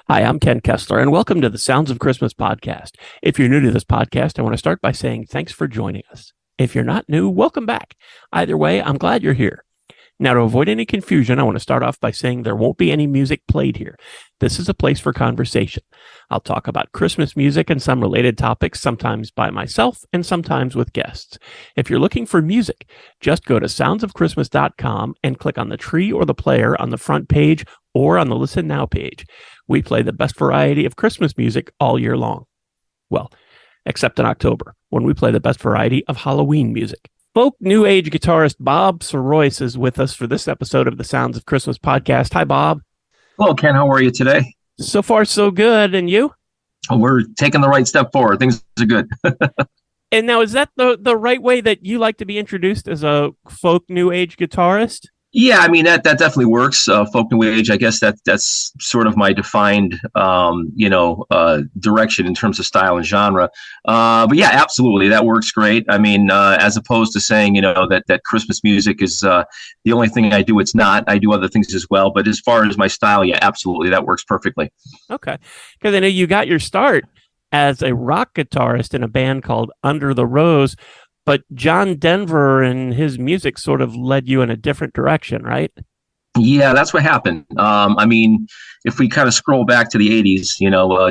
Hi, I'm Ken Kessler, and welcome to the Sounds of Christmas podcast. If you're new to this podcast, I want to start by saying thanks for joining us. If you're not new, welcome back. Either way, I'm glad you're here. Now, to avoid any confusion, I want to start off by saying there won't be any music played here. This is a place for conversation. I'll talk about Christmas music and some related topics, sometimes by myself and sometimes with guests. If you're looking for music, just go to soundsofchristmas.com and click on the tree or the player on the front page or on the Listen Now page. We play the best variety of Christmas music all year long. Well, except in October, when we play the best variety of Halloween music. Folk New Age guitarist Bob Sirois is with us for this episode of the Sounds of Christmas podcast. Hi, Bob. Hello, Ken. How are you today? So far, so good. And you? We're taking the right step forward. Things are good. And now, is that the right way that you like to be introduced as a folk New Age guitarist? Yeah, I mean, that definitely works. Folk New Age, I guess that's sort of my defined, direction in terms of style and genre. But yeah, absolutely, that works great. I mean, as opposed to saying, that Christmas music is the only thing I do, it's not. I do other things as well. But as far as my style, yeah, absolutely, that works perfectly. Okay, because I know you got your start as a rock guitarist in a band called Under the Rose. But John Denver and his music sort of led you in a different direction, right? Yeah, that's what happened. I mean, if we kind of scroll back to the '80s,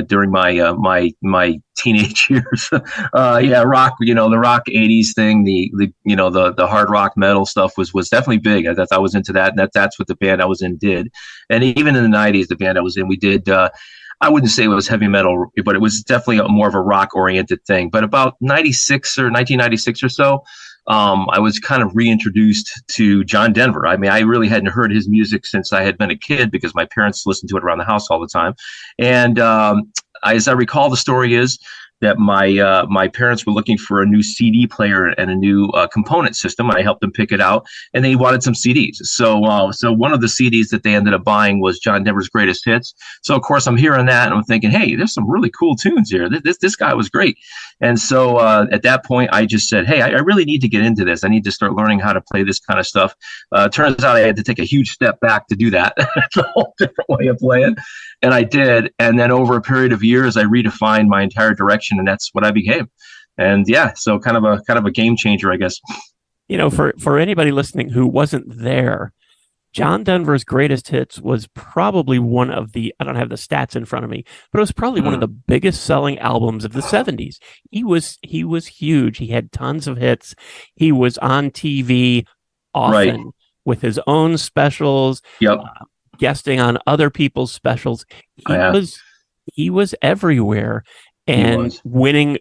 during my teenage years, rock, the rock '80s thing, the hard rock metal stuff was definitely big. I was into that, and that's what the band I was in did. And even in the '90s, the band I was in, we did. I wouldn't say it was heavy metal, but it was definitely more of a rock-oriented thing. But about 1996 or so, I was kind of reintroduced to John Denver. I mean, I really hadn't heard his music since I had been a kid because my parents listened to it around the house all the time. And as I recall, the story is that my parents were looking for a new CD player and a new component system. I helped them pick it out, and they wanted some CDs. So one of the CDs that they ended up buying was John Denver's Greatest Hits. So of course I'm hearing that and I'm thinking, hey, there's some really cool tunes here. This guy was great. And so at that point, I just said, hey, I really need to get into this. I need to start learning how to play this kind of stuff. Turns out I had to take a huge step back to do that. It's a whole different way of playing. And I did. And then over a period of years, I redefined my entire direction, and that's what I became. And yeah, so kind of a game changer, I guess. For anybody listening who wasn't there, John Denver's Greatest Hits was probably one of the, I don't have the stats in front of me, but it was probably one of the biggest selling albums of the 70s. He was huge. He had tons of hits. He was on TV often with his own specials. Yep. Guesting on other people's specials. He was everywhere and winning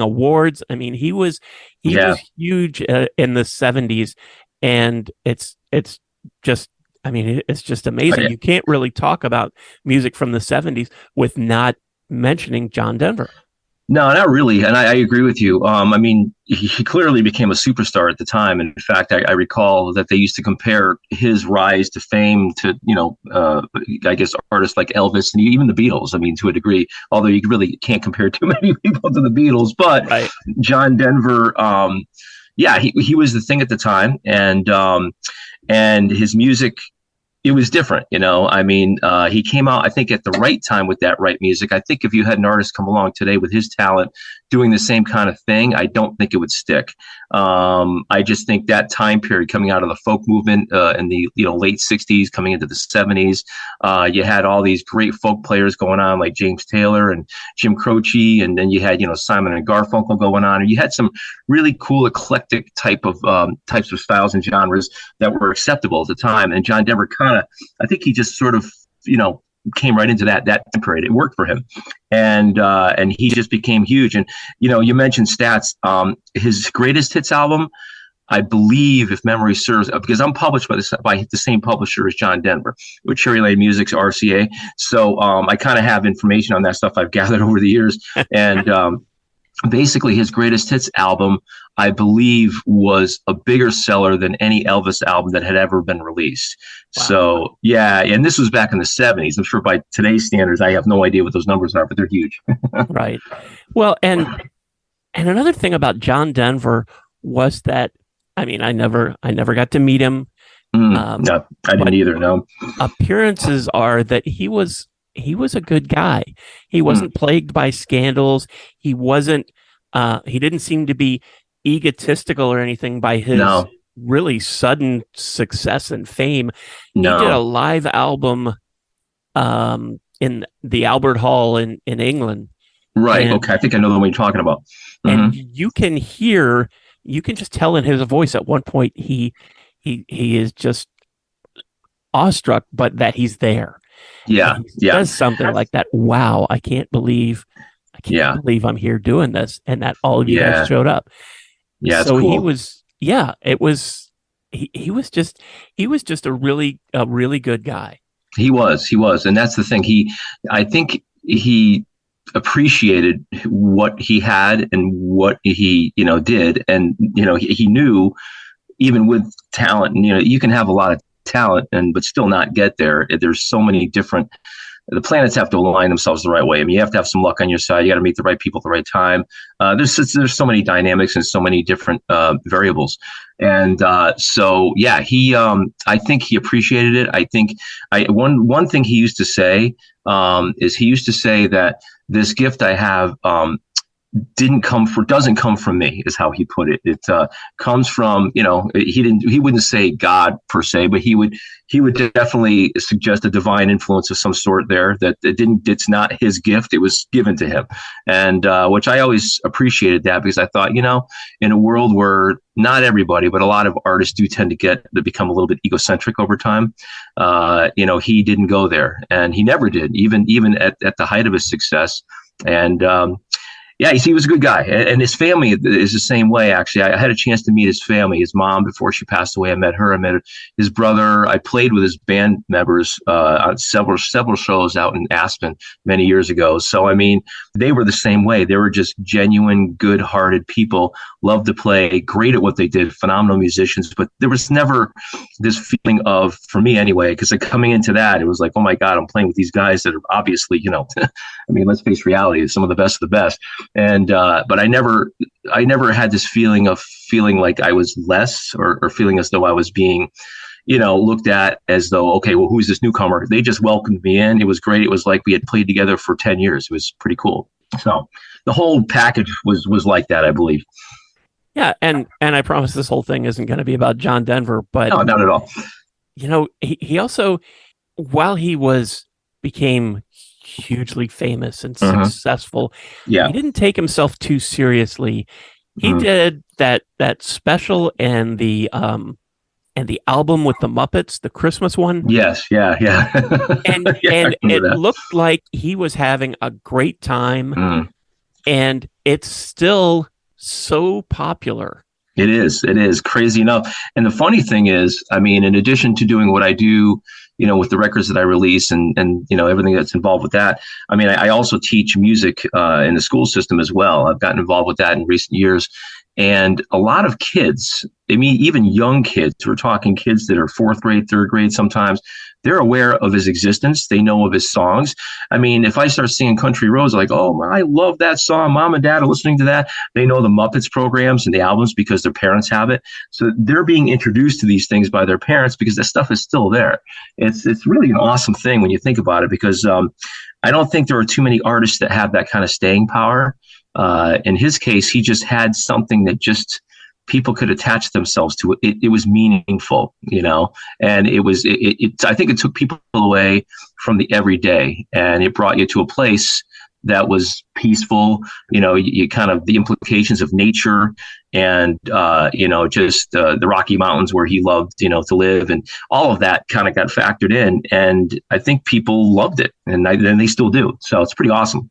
awards. I mean, he was huge in the 70s, and it's just, I mean, it's just amazing. You can't really talk about music from the 70s with not mentioning John Denver. No, not really. And I agree with you. I mean, he clearly became a superstar at the time. And in fact, I recall that they used to compare his rise to fame to, I guess, artists like Elvis and even the Beatles. I mean, to a degree, although you really can't compare too many people to the Beatles. But right. John Denver, he was the thing at the time. And his music, it was different, I mean, he came out, I think, at the right time with that right music. I think if you had an artist come along today with his talent doing the same kind of thing, I don't think it would stick. I just think that time period coming out of the folk movement in the late 60s, coming into the 70s, you had all these great folk players going on like James Taylor and Jim Croce, and then you had Simon and Garfunkel going on, and you had some really cool eclectic types of styles and genres that were acceptable at the time. And John Denver I think he just sort of came right into that time period. It worked for him, and he just became huge. And you mentioned stats. His Greatest Hits album, I believe, if memory serves, because I'm published by the same publisher as John Denver, with Cherry Lane Music's RCA. So I kind of have information on that stuff I've gathered over the years. And basically, his Greatest Hits album, I believe, was a bigger seller than any Elvis album that had ever been released. Wow. So, yeah, and this was back in the 70s. I'm sure by today's standards, I have no idea what those numbers are, but they're huge. Right. Well, and another thing about John Denver was that, I mean, I never got to meet him. No, I didn't either, no. Appearances are that he was he was a good guy. He wasn't plagued by scandals. He wasn't. He didn't seem to be egotistical or anything by his No, really sudden success and fame. He did a no. live album in the Albert Hall in England, Right. and Okay. I think I know the one you're talking about. and Hmm. you can just tell in his voice at one point he is just awestruck, but that he's there. And Yeah. he Yeah. says something like that. Wow, I can't Yeah. believe I'm here doing this, and that all of you guys Yeah. showed up. Yeah. It's So he cool. was, yeah, it was he was just a really good guy. He was, and that's the thing. I think he appreciated what he had and what he, did, and he knew even with talent, and you can have a lot of talent and but still not get there. There's so many different the planets have to align themselves the right way. I mean, you have to have some luck on your side. You got to meet the right people at the right time. There's so many dynamics and so many different variables. And so, yeah, I think he appreciated it. I think one thing he used to say is he used to say that this gift I have doesn't come from me, is how he put it. It comes from, he wouldn't say God per se, but he would definitely suggest a divine influence of some sort there, that it's not his gift, it was given to him. And which I always appreciated that, because I thought, in a world where not everybody, but a lot of artists do tend to become a little bit egocentric over time. He didn't go there, and he never did, even at the height of his success. And yeah, he was a good guy, and his family is the same way. Actually, I had a chance to meet his family. His mom, before she passed away, I met her. I met his brother. I played with his band members on several shows out in Aspen many years ago. So, I mean, they were the same way. They were just genuine, good-hearted people. Loved to play, great at what they did, phenomenal musicians. But there was never this feeling of, for me anyway, because coming into that, it was like, oh my God, I'm playing with these guys that are obviously, I mean, let's face reality, some of the best of the best. And but I never had this feeling like I was less, or feeling as though I was being, looked at as though, okay, well, who's this newcomer? They just welcomed me in. It was great. It was like we had played together for 10 years. It was pretty cool. So the whole package was like that, I believe. Yeah, and I promise this whole thing isn't going to be about John Denver, but No, not at all. he also, while he became hugely famous and Uh-huh. successful, Yeah. he didn't take himself too seriously. He did that special and the album with the Muppets, the Christmas one. Yes. Yeah. Yeah. And Yeah, and I it remember that. looked like he was having a great time, Mm. and it's still so popular. It is crazy enough. And the funny thing is, I mean, in addition to doing what I do, with the records that I release and everything that's involved with that, I mean, I also teach music in the school system as well. I've gotten involved with that in recent years. And a lot of kids, I mean, even young kids, we're talking kids that are fourth grade, third grade sometimes, they're aware of his existence. They know of his songs. I mean, if I start singing Country Roads, like, oh, I love that song. Mom and dad are listening to that. They know the Muppets programs and the albums because their parents have it. So they're being introduced to these things by their parents because that stuff is still there. It's really an awesome thing when you think about it, because I don't think there are too many artists that have that kind of staying power. In his case, he just had something that just people could attach themselves to. It was meaningful, and I think it took people away from the everyday, and it brought you to a place that was peaceful. You kind of the implications of nature, and just the Rocky Mountains where he loved, to live, and all of that kind of got factored in. And I think people loved it, and they still do. So it's pretty awesome.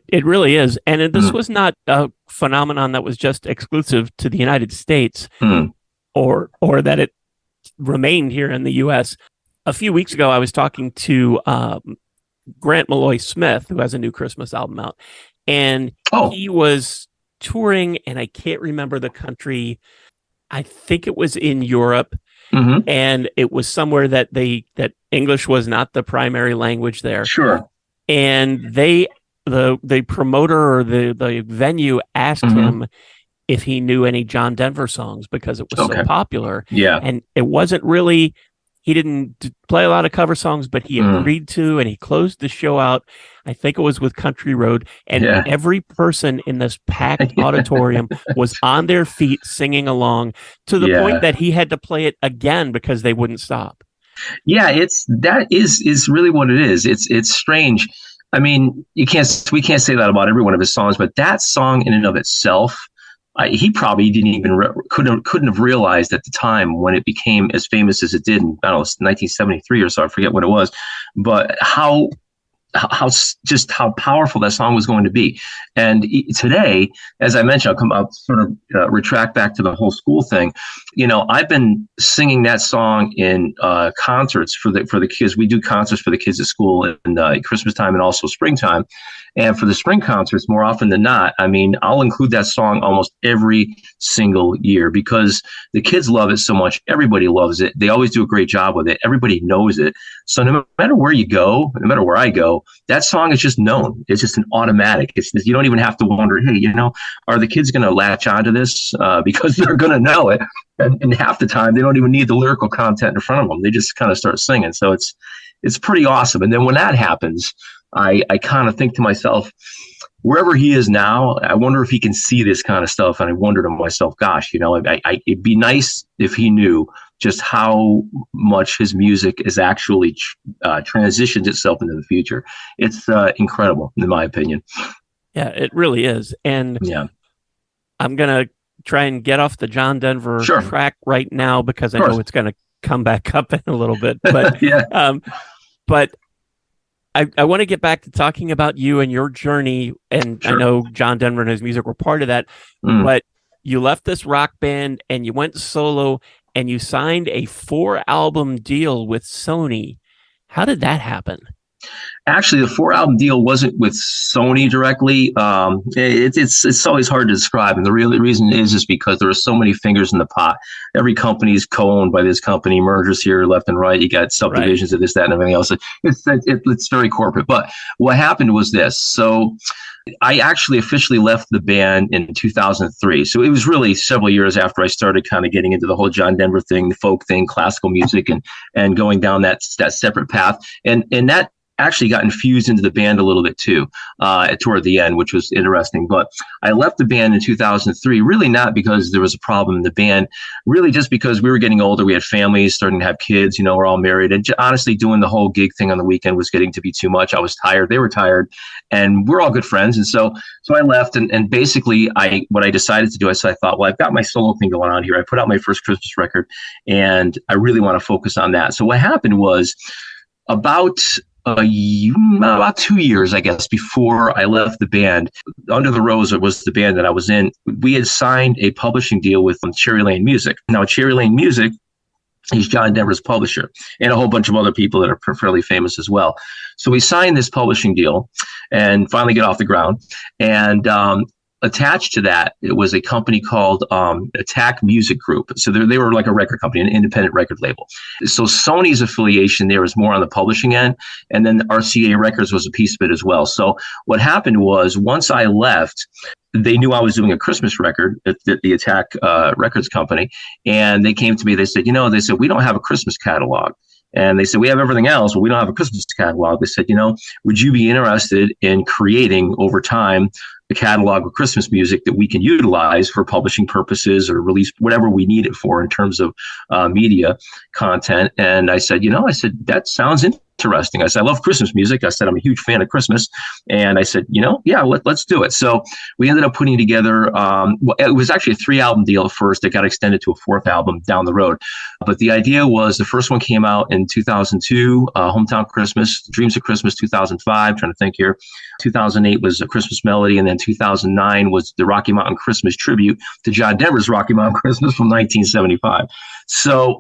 It really is. And this was not a phenomenon that was just exclusive to the United States, or that it remained here in the U.S. A few weeks ago, I was talking to Grant Malloy Smith, who has a new Christmas album out, and he was touring, and I can't remember the country. I think it was in Europe, and it was somewhere that English was not the primary language there. Sure. And the promoter or the venue asked him if he knew any John Denver songs because it was so popular. Yeah. And it wasn't really, he didn't play a lot of cover songs, but he agreed to, and he closed the show out. I think it was with Country Road, and every person in this packed auditorium was on their feet singing along to the point that he had to play it again because they wouldn't stop. Yeah, that is really what it is. It's strange. I mean, we can't say that about every one of his songs, but that song in and of itself, he probably didn't even couldn't have realized at the time when it became as famous as it did in, I don't know, 1973 or so. I forget what it was, but how powerful that song was going to be. And today, as I mentioned, I'll sort of retract back to the whole school thing. You know, I've been singing that song in concerts for the kids. We do concerts for the kids at school in Christmas time and also springtime. And for the spring concerts, more often than not, I mean, I'll include that song almost every single year because the kids love it so much. Everybody loves it. They always do a great job with it. Everybody knows it. So no matter where you go, no matter where I go, that song is just known. It's just an automatic. You don't even have to wonder, hey, you know, are the kids going to latch onto this because they're going to know it? And half the time, they don't even need the lyrical content in front of them. They just kind of start singing. So it's pretty awesome. And then when that happens, I kind of think to myself, wherever he is now, I wonder if he can see this kind of stuff. And I wonder to myself, gosh, you know, it'd be nice if he knew just how much his music is actually transitioned itself into the future. It's incredible, in my opinion. Yeah, it really is. And I'm going to try and get off the John Denver track right now because I know it's going to come back up in a little bit. But but I want to get back to talking about you and your journey. And I know John Denver and his music were part of that. But you left this rock band and you went solo and you signed a 4-album deal with Sony. How did that happen? Actually, the 4-album deal wasn't with Sony directly. It's always hard to describe, and the real reason is because there are so many fingers in the pot. Every company is co-owned by this company, mergers here left and right. You got subdivisions of this, that, and everything else. It's very corporate. But what happened was this. So I actually officially left the band in 2003. So it was really several years after I started kind of getting into the whole John Denver thing, the folk thing, classical music, and going down that separate path. And that actually got infused into the band a little bit too toward the end, which was interesting. But I left the band in 2003, really not because there was a problem in the band, really just because we were getting older. We had families, starting to have kids, you know, we're all married. And honestly, doing the whole gig thing on the weekend was getting to be too much. I was tired. They were tired. And we're all good friends. And so I left. And basically, what I decided to do, I thought, well, I've got my solo thing going on here. I put out my first Christmas record, and I really want to focus on that. So what happened was about 2 years, I guess, before I left the band, Under the Rose was the band that I was in. We had signed a publishing deal with Cherry Lane Music. Now, Cherry Lane Music is John Denver's publisher and a whole bunch of other people that are fairly famous as well. So we signed this publishing deal and finally get off the ground. And attached to that, it was a company called Attack Music Group. So they were like a record company, an independent record label. So Sony's affiliation there was more on the publishing end, and then RCA Records was a piece of it as well. So what happened was, once I left, they knew I was doing a Christmas record at the Attack Records company, and they came to me. They said, we don't have a Christmas catalog. And they said, we have everything else, but we don't have a Christmas catalog. They said, would you be interested in creating over time a catalog of Christmas music that we can utilize for publishing purposes or release whatever we need it for in terms of media content? And I said, that sounds interesting. I said, I love Christmas music. I said, I'm a huge fan of Christmas. And I said, let's do it. So we ended up putting together, it was actually a 3-album deal at first. It got extended to a 4th album down the road. But the idea was, the first one came out in 2002, Hometown Christmas, Dreams of Christmas, 2005, trying to think here. 2008 was A Christmas Melody. And then 2009 was the Rocky Mountain Christmas tribute to John Denver's Rocky Mountain Christmas from 1975. So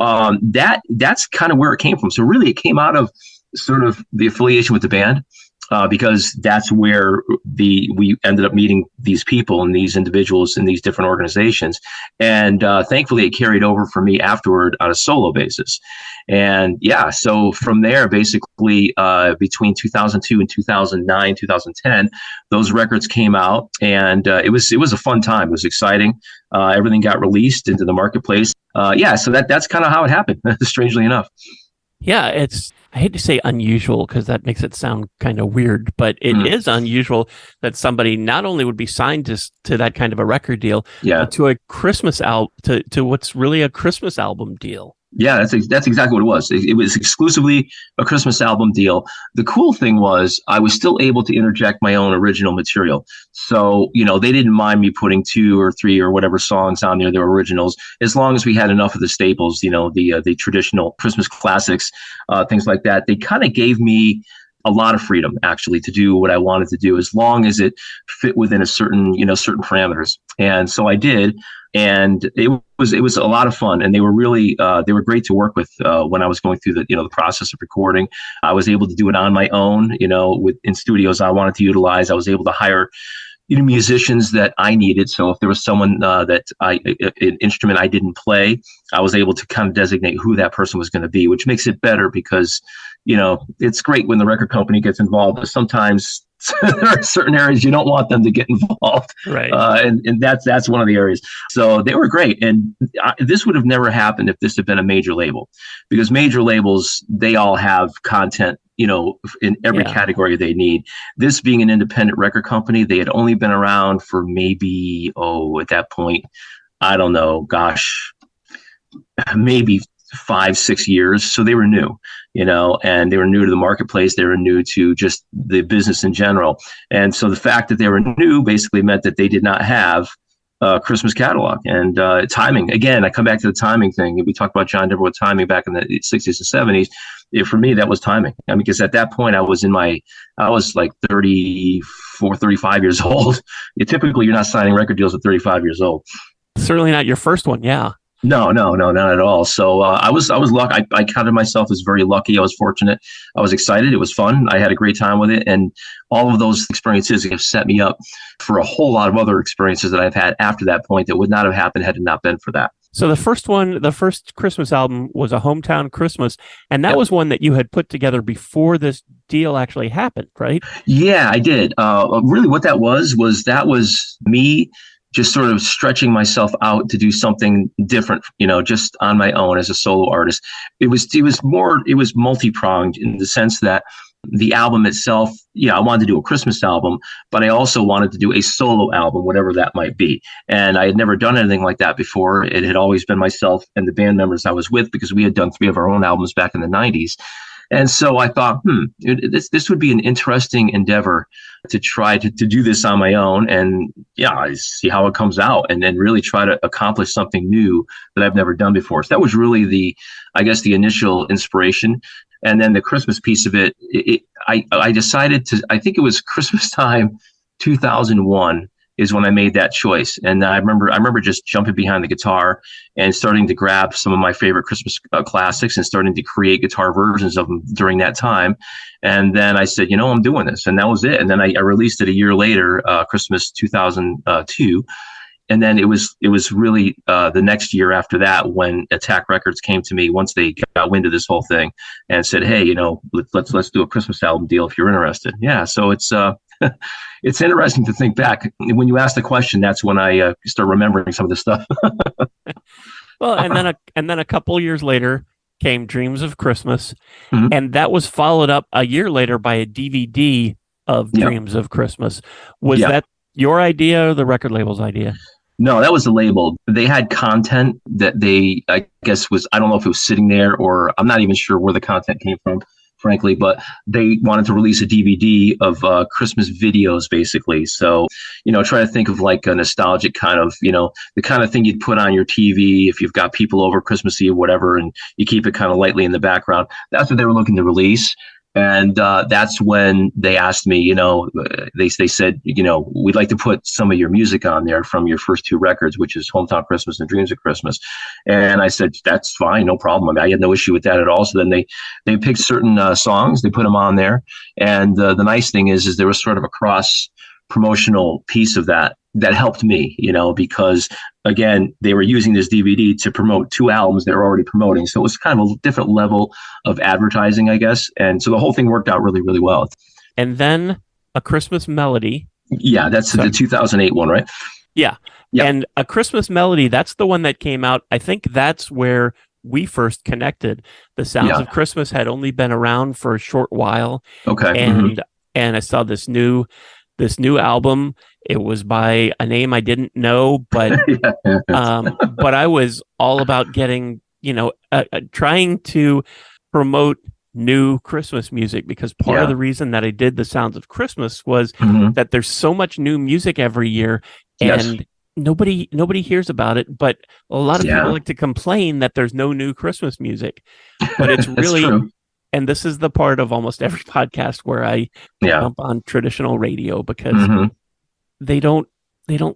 that's kind of where it came from. So really, it came out of sort of the affiliation with the band, because that's where we ended up meeting these people and these individuals in these different organizations. And thankfully, it carried over for me afterward on a solo basis. And so from there, basically between 2002 and 2009, 2010, those records came out, and it was a fun time. It was exciting. Everything got released into the marketplace. So that's kind of how it happened, strangely enough. Yeah, I hate to say unusual because that makes it sound kind of weird, but it is unusual that somebody not only would be signed to that kind of a record deal, Yeah. but to a Christmas album, to what's really a Christmas album deal. Yeah, that's exactly what it was. It was exclusively a Christmas album deal. The cool thing was I was still able to interject my own original material. So, they didn't mind me putting 2 or 3 or whatever songs on there that were originals, as long as we had enough of the staples, the traditional Christmas classics, things like that. They kind of gave me a lot of freedom actually to do what I wanted to do, as long as it fit within certain parameters. And so I did, and it was a lot of fun, and they were really they were great to work with when I was going through the process of recording. I was able to do it on my own, in studios I wanted to utilize. I was able to hire musicians that I needed. So if there was someone an instrument I didn't play, I was able to kind of designate who that person was going to be, which makes it better because, it's great when the record company gets involved, but sometimes there are certain areas you don't want them to get involved. Right. And that's one of the areas. So they were great. And this would have never happened if this had been a major label, because major labels, they all have content, in every category they need. This being an independent record company, they had only been around for maybe, at that point, I don't know, gosh, maybe 5-6 years. So they were new, and they were new to the marketplace. They were new to just the business in general. And so the fact that they were new basically meant that they did not have a Christmas catalog. And timing, again, I come back to the timing thing. We talked about John Denver with timing back in the 60s and 70s. For me, that was timing. I mean, because at that point I was like 34, 35 years old. Typically you're not signing record deals at 35 years old. Certainly not your first one. Yeah. No, not at all. So I was lucky. I counted myself as very lucky. I was fortunate. I was excited. It was fun. I had a great time with it, and all of those experiences have set me up for a whole lot of other experiences that I've had after that point that would not have happened had it not been for that. So the first Christmas album was A Hometown Christmas, and that was one that you had put together before this deal actually happened, right? Yeah, I did. Really, what that was me just sort of stretching myself out to do something different, just on my own as a solo artist. It was multi-pronged in the sense that the album itself, I wanted to do a Christmas album, but I also wanted to do a solo album, whatever that might be. And I had never done anything like that before. It had always been myself and the band members I was with, because we had done 3 of our own albums back in the 90s. And so I thought, this would be an interesting endeavor to try to do this on my own, and see how it comes out, and then really try to accomplish something new that I've never done before. So that was really the initial inspiration. And then the Christmas piece of it, I decided to, I think it was Christmas time 2001 is when I made that choice. And I remember just jumping behind the guitar and starting to grab some of my favorite Christmas classics and starting to create guitar versions of them during that time. And then I said, I'm doing this. And that was it. And then I released it a year later, Christmas 2002. And then it was really the next year after that when Attack Records came to me once they got wind of this whole thing and said, hey, let's do a Christmas album deal if you're interested. Yeah. So it's it's interesting to think back. When you ask the question, that's when I start remembering some of this stuff. Well, and then a couple years later came Dreams of Christmas, Mm-hmm. and that was followed up a year later by a DVD of Dreams of Christmas. Was that your idea or the record label's idea? No, that was the label. They had content that I guess I don't know if it was sitting there, or I'm not even sure where the content came from, frankly, but they wanted to release a DVD of Christmas videos, basically. So, try to think of like a nostalgic kind of, the kind of thing you'd put on your TV if you've got people over Christmas Eve, whatever, and you keep it kind of lightly in the background. That's what they were looking to release. And that's when they asked me, they said, we'd like to put some of your music on there from your first 2 records, which is Hometown Christmas and Dreams of Christmas. And I said, that's fine, no problem. I mean, I had no issue with that at all. So then they picked certain songs, they put them on there. And the nice thing is there was sort of a cross promotional piece of that helped me, because again, they were using this DVD to promote 2 albums they were already promoting. So it was kind of a different level of advertising, I guess. And so the whole thing worked out really, really well. And then A Christmas Melody. Yeah, that's the 2008 one, right? Yeah. Yep. And A Christmas Melody, that's the one that came out. I think that's where we first connected. The Sounds Yeah. of Christmas had only been around for a short while, Okay. and I saw this new album. It was by a name I didn't know, Yeah. but I was all about getting, trying to promote new Christmas music, because part of Yeah. the reason that I did the Sounds of Christmas was Hmm. that there's so much new music every year, Yes. and nobody hears about it. But a lot of people Yeah. like to complain that there's no new Christmas music, but it's That's really, true. and this is the part of almost every podcast where I Yeah. jump on traditional radio, because Hmm. they don't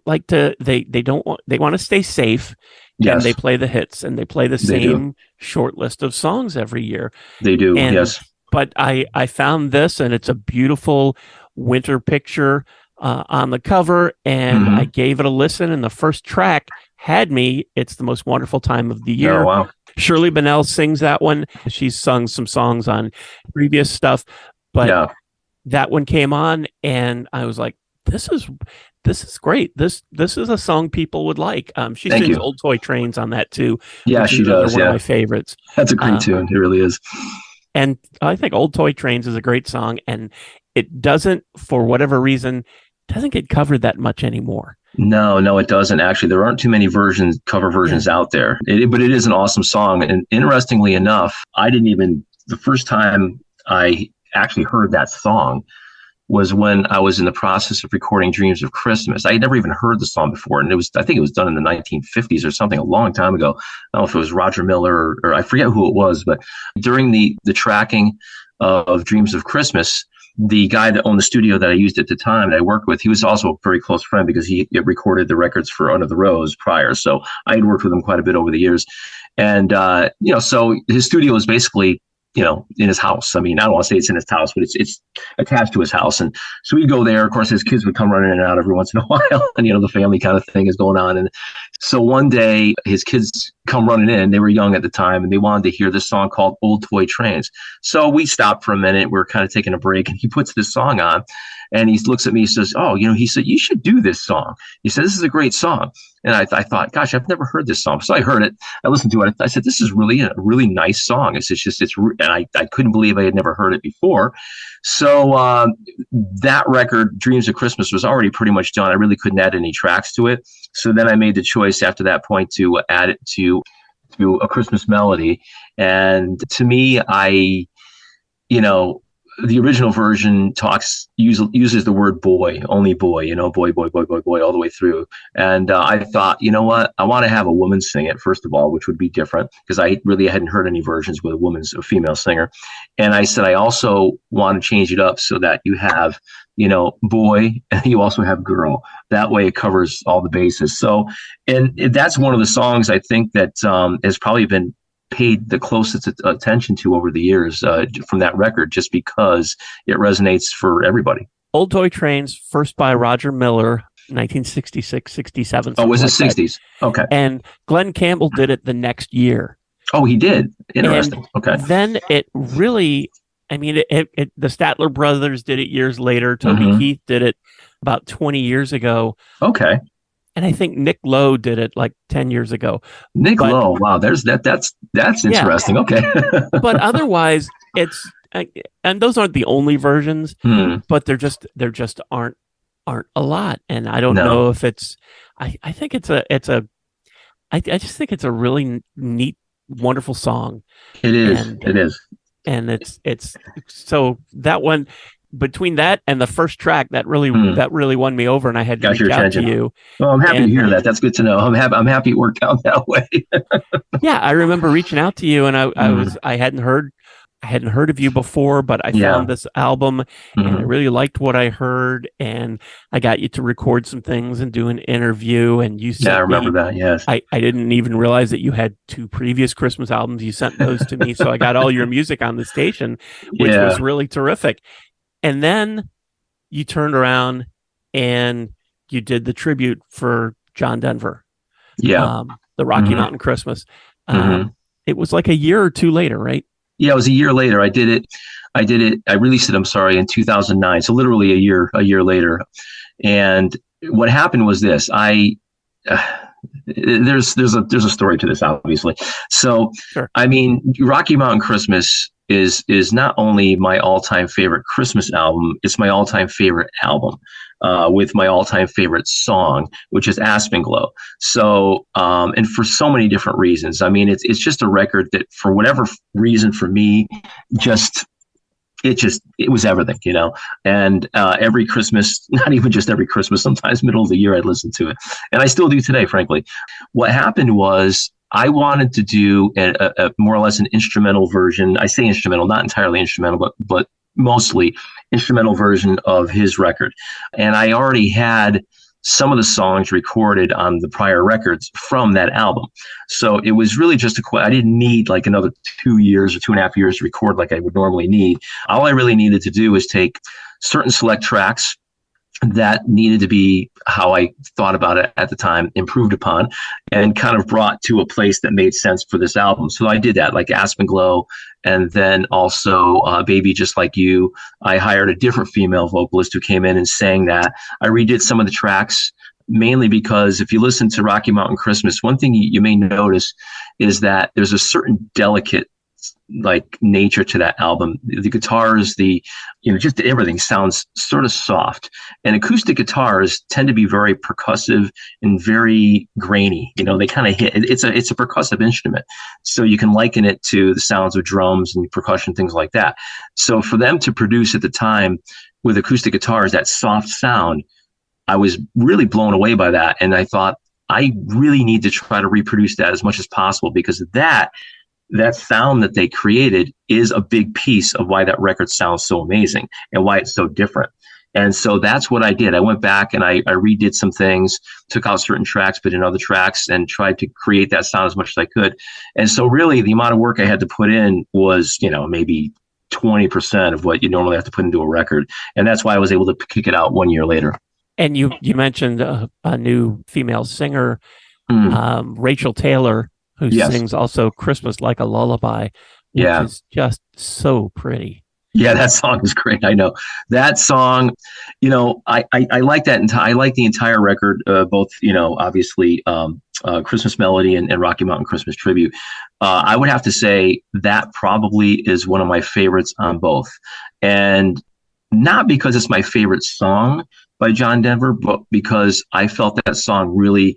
like to, they want to stay safe, and they Yes, play the hits, and they play the they do. same short list of songs every year. They do. And Yes. but I found this, and it's a beautiful winter picture on the cover, and I Hmm. gave it a listen, and the first track had me. It's the most wonderful time of the Oh, year. wow. Shirley Bennell sings that one. She's sung some songs on previous stuff, but Yeah. that one came on, and I was like, this is great. This is a song people would like. She Thank sings you. Old Toy Trains on that too, Yeah, which is she another does. one of Yeah. my favorites. That's a great Uh, tune. It really is. and I think Old Toy Trains is a great song, and it doesn't, for whatever reason, doesn't get covered that much anymore. No, no, it doesn't. Actually, there aren't too many cover versions out there. But it is an awesome song. And interestingly enough, the first time I actually heard that song was when I was in the process of recording Dreams of Christmas. I had never even heard the song before. And I think it was done in the 1950s or something, a long time ago. I don't know if it was Roger Miller or I forget who it was, but during the tracking of Dreams of Christmas, the guy that owned the studio that I used at the time that I worked with, he was also a very close friend because he recorded the records for Under the Rose prior. So I had worked with him quite a bit over the years. And, so his studio is basically, in his house. I mean, I don't want to say it's in his house, but it's attached to his house. And so we'd go there. Of course, his kids would come running in and out every once in a while. And, the family kind of thing is going on. And so one day his kids come running in. They were young at the time and they wanted to hear this song called Old Toy Trains. So we stopped for a minute. We're kind of taking a break and he puts this song on and he looks at me, he says, oh, he said, you should do this song. He said, this is a great song. And I thought, gosh, I've never heard this song. So I heard it. I listened to it. I said, this is really a really nice song. And I couldn't believe I had never heard it before. So that record, Dreams of Christmas, was already pretty much done. I really couldn't add any tracks to it. So then I made the choice after that point to add it to A Christmas Melody. And to me, the original version uses the word boy, only boy, boy, boy, boy, boy, boy, all the way through. And I thought, you know what? I want to have a woman sing it, first of all, which would be different because I really hadn't heard any versions with a female singer. And I said, I also want to change it up so that you have, boy, and you also have girl. That way it covers all the bases. So, and that's one of the songs I think that has probably been paid the closest attention to over the years from that record, just because it resonates for everybody. Old Toy Trains, first by Roger Miller, 1966, 67. Oh, was it like 60s? Okay. And Glenn Campbell did it the next year. Oh, he did. Interesting. And okay. Then it really, I mean, the Statler brothers did it years later. Toby Keith did it about 20 years ago. Okay. And I think Nick Lowe did it like 10 years ago. Lowe. Wow. That's interesting. Yeah. Okay. But otherwise and those aren't the only versions, but there just aren't a lot. And I don't know if it's, I think I just think it's a really neat, wonderful song. It is. It is. And it's so that one, between that and the first track, that really won me over, and I had to reach out to you. Well, I'm happy to hear that. That's good to know. I'm happy it worked out that way. Yeah, I remember reaching out to you, and I hadn't heard of you before, but I found this album and I really liked what I heard, and I got you to record some things and do an interview, and you sent I remember that. Yes, I didn't even realize that you had 2 previous Christmas albums. You sent those to me, so I got all your music on the station, which was really terrific. And then you turned around and you did the tribute for John Denver. Yeah. The Rocky Mountain Christmas. It was like a year or 2 later, right? Yeah, it was a year later. I did it. I released it, in 2009. So literally a year later. And what happened was this. There's a story to this, obviously. So, Sure. I mean, Rocky Mountain Christmas is not only my all-time favorite Christmas album, it's my all-time favorite album, with my all-time favorite song, which is Aspen Glow. So, and for so many different reasons. I mean, it's just a record that, for whatever reason, for me, just it was everything, you know. And every Christmas, not even just every Christmas, sometimes middle of the year, I'd listen to it, and I still do today, frankly. What happened was, I wanted to do a more or less an instrumental version. I say instrumental, not entirely instrumental, but mostly instrumental version of his record. And I already had some of the songs recorded on the prior records from that album. So it was really just I didn't need like another 2 years or 2.5 years to record like I would normally need. All I really needed to do was take certain select tracks that needed to be, how I thought about it at the time, improved upon, and kind of brought to a place that made sense for this album. So I did that, like Aspen Glow, and then also Baby Just Like You. I hired a different female vocalist who came in and sang that. I redid some of the tracks, mainly because if you listen to Rocky Mountain Christmas, one thing you may notice is that there's a certain delicate like nature to that album. The guitars, just everything sounds sort of soft, and acoustic guitars tend to be very percussive and very grainy. You know, they kind of hit. It's a percussive instrument, so you can liken it to the sounds of drums and percussion, things like that. So for them to produce at the time with acoustic guitars that soft sound, I was really blown away by that, and I thought I really need to try to reproduce that as much as possible, because that sound that they created is a big piece of why that record sounds so amazing and why it's so different. And so that's what I did. I went back and I redid some things, took out certain tracks, put in other tracks, and tried to create that sound as much as I could. And so really the amount of work I had to put in was, maybe 20% of what you normally have to put into a record. And that's why I was able to kick it out 1 year later. And you mentioned a new female singer, Rachel Taylor, who sings also Christmas Like a Lullaby, which is just so pretty. Yeah, that song is great. I know that song. I like that. I like the entire record, both, obviously, Christmas Melody and Rocky Mountain Christmas Tribute. I would have to say that probably is one of my favorites on both. And not because it's my favorite song by John Denver, but because I felt that song really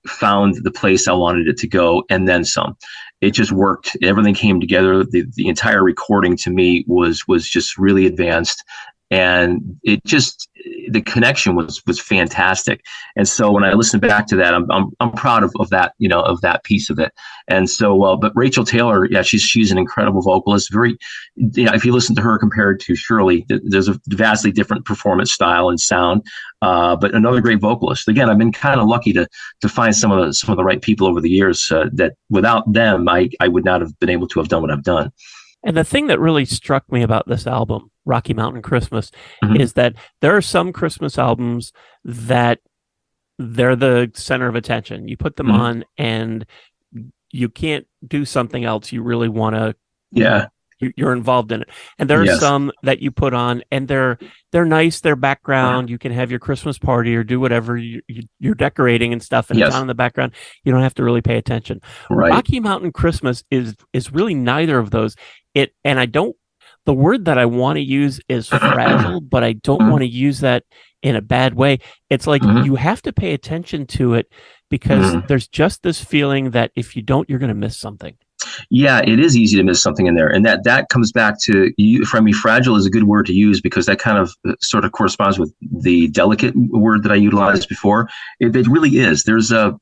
found the place I wanted it to go, and then some. It just worked. Everything came together. The entire recording to me was just really advanced, and the connection was fantastic. And so when I listen back to that, I'm proud of that, of that piece of it. And so, but Rachel Taylor, she's an incredible vocalist. Very, if you listen to her compared to Shirley, there's a vastly different performance style and sound. But another great vocalist. Again, I've been kind of lucky to find some of the right people over the years, that without them, I would not have been able to have done what I've done. And the thing that really struck me about this album, Rocky Mountain Christmas, is that there are some Christmas albums that they're the center of attention. You put them on and you can't do something else. You really want to, you're involved in it. And there are some that you put on and they're nice, they're background. You can have your Christmas party or do whatever you're decorating and stuff, and it's on in the background. You don't have to really pay attention. Right. Rocky Mountain Christmas is really neither of those. The word that I want to use is fragile, but I don't want to use that in a bad way. It's like you have to pay attention to it, because there's just this feeling that if you don't, you're going to miss something. Yeah, it is easy to miss something in there. And that comes back to, for me, fragile is a good word to use, because that kind of sort of corresponds with the delicate word that I utilized before. It really is. There's a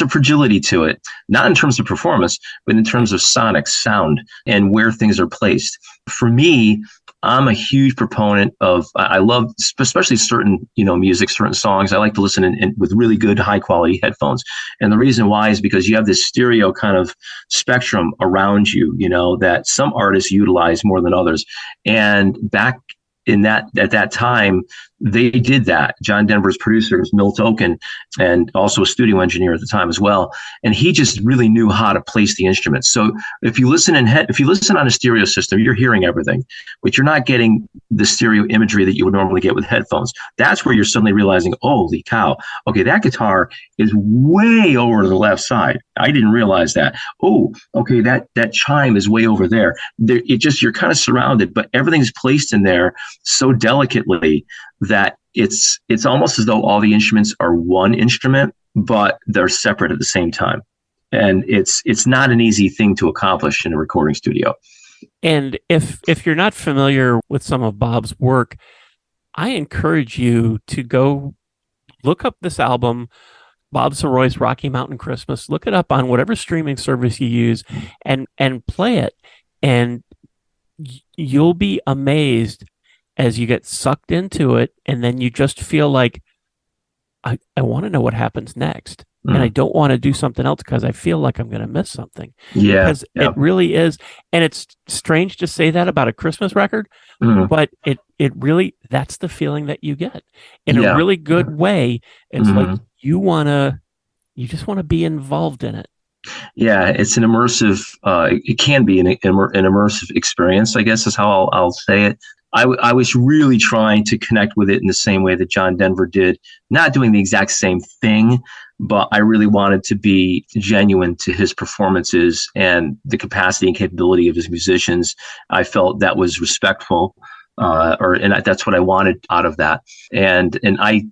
fragility to it, not in terms of performance, but in terms of sonic sound and where things are placed. For me, I'm a huge proponent of, I love, especially certain, music, certain songs. I like to listen in with really good, high quality headphones. And the reason why is because you have this stereo kind of spectrum around you, that some artists utilize more than others. And back at that time, they did that. John Denver's producer was Milt Oken, and also a studio engineer at the time as well. And he just really knew how to place the instruments. So if you listen on a stereo system, you're hearing everything, but you're not getting the stereo imagery that you would normally get with headphones. That's where you're suddenly realizing, holy cow, okay, that guitar is way over to the left side. I didn't realize that. Oh, okay, that chime is way over there. You're kind of surrounded, but everything's placed in there so delicately that it's almost as though all the instruments are one instrument, but they're separate at the same time. And it's not an easy thing to accomplish in a recording studio. And if you're not familiar with some of Bob's work, I encourage you to go look up this album, Bob Sirois' Rocky Mountain Christmas. Look it up on whatever streaming service you use, and play it. And you'll be amazed as you get sucked into it, and then you just feel like, I want to know what happens next. And I don't want to do something else because I feel like I'm going to miss something. Yeah. Because it really is. And it's strange to say that about a Christmas record, but it really, that's the feeling that you get in a really good way. It's like you just want to be involved in it. Yeah, it's an immersive, it can be an immersive experience, I guess is how I'll say it. I was really trying to connect with it in the same way that John Denver did, not doing the exact same thing, but I really wanted to be genuine to his performances and the capacity and capability of his musicians. I felt that was respectful, and that's what I wanted out of that. And I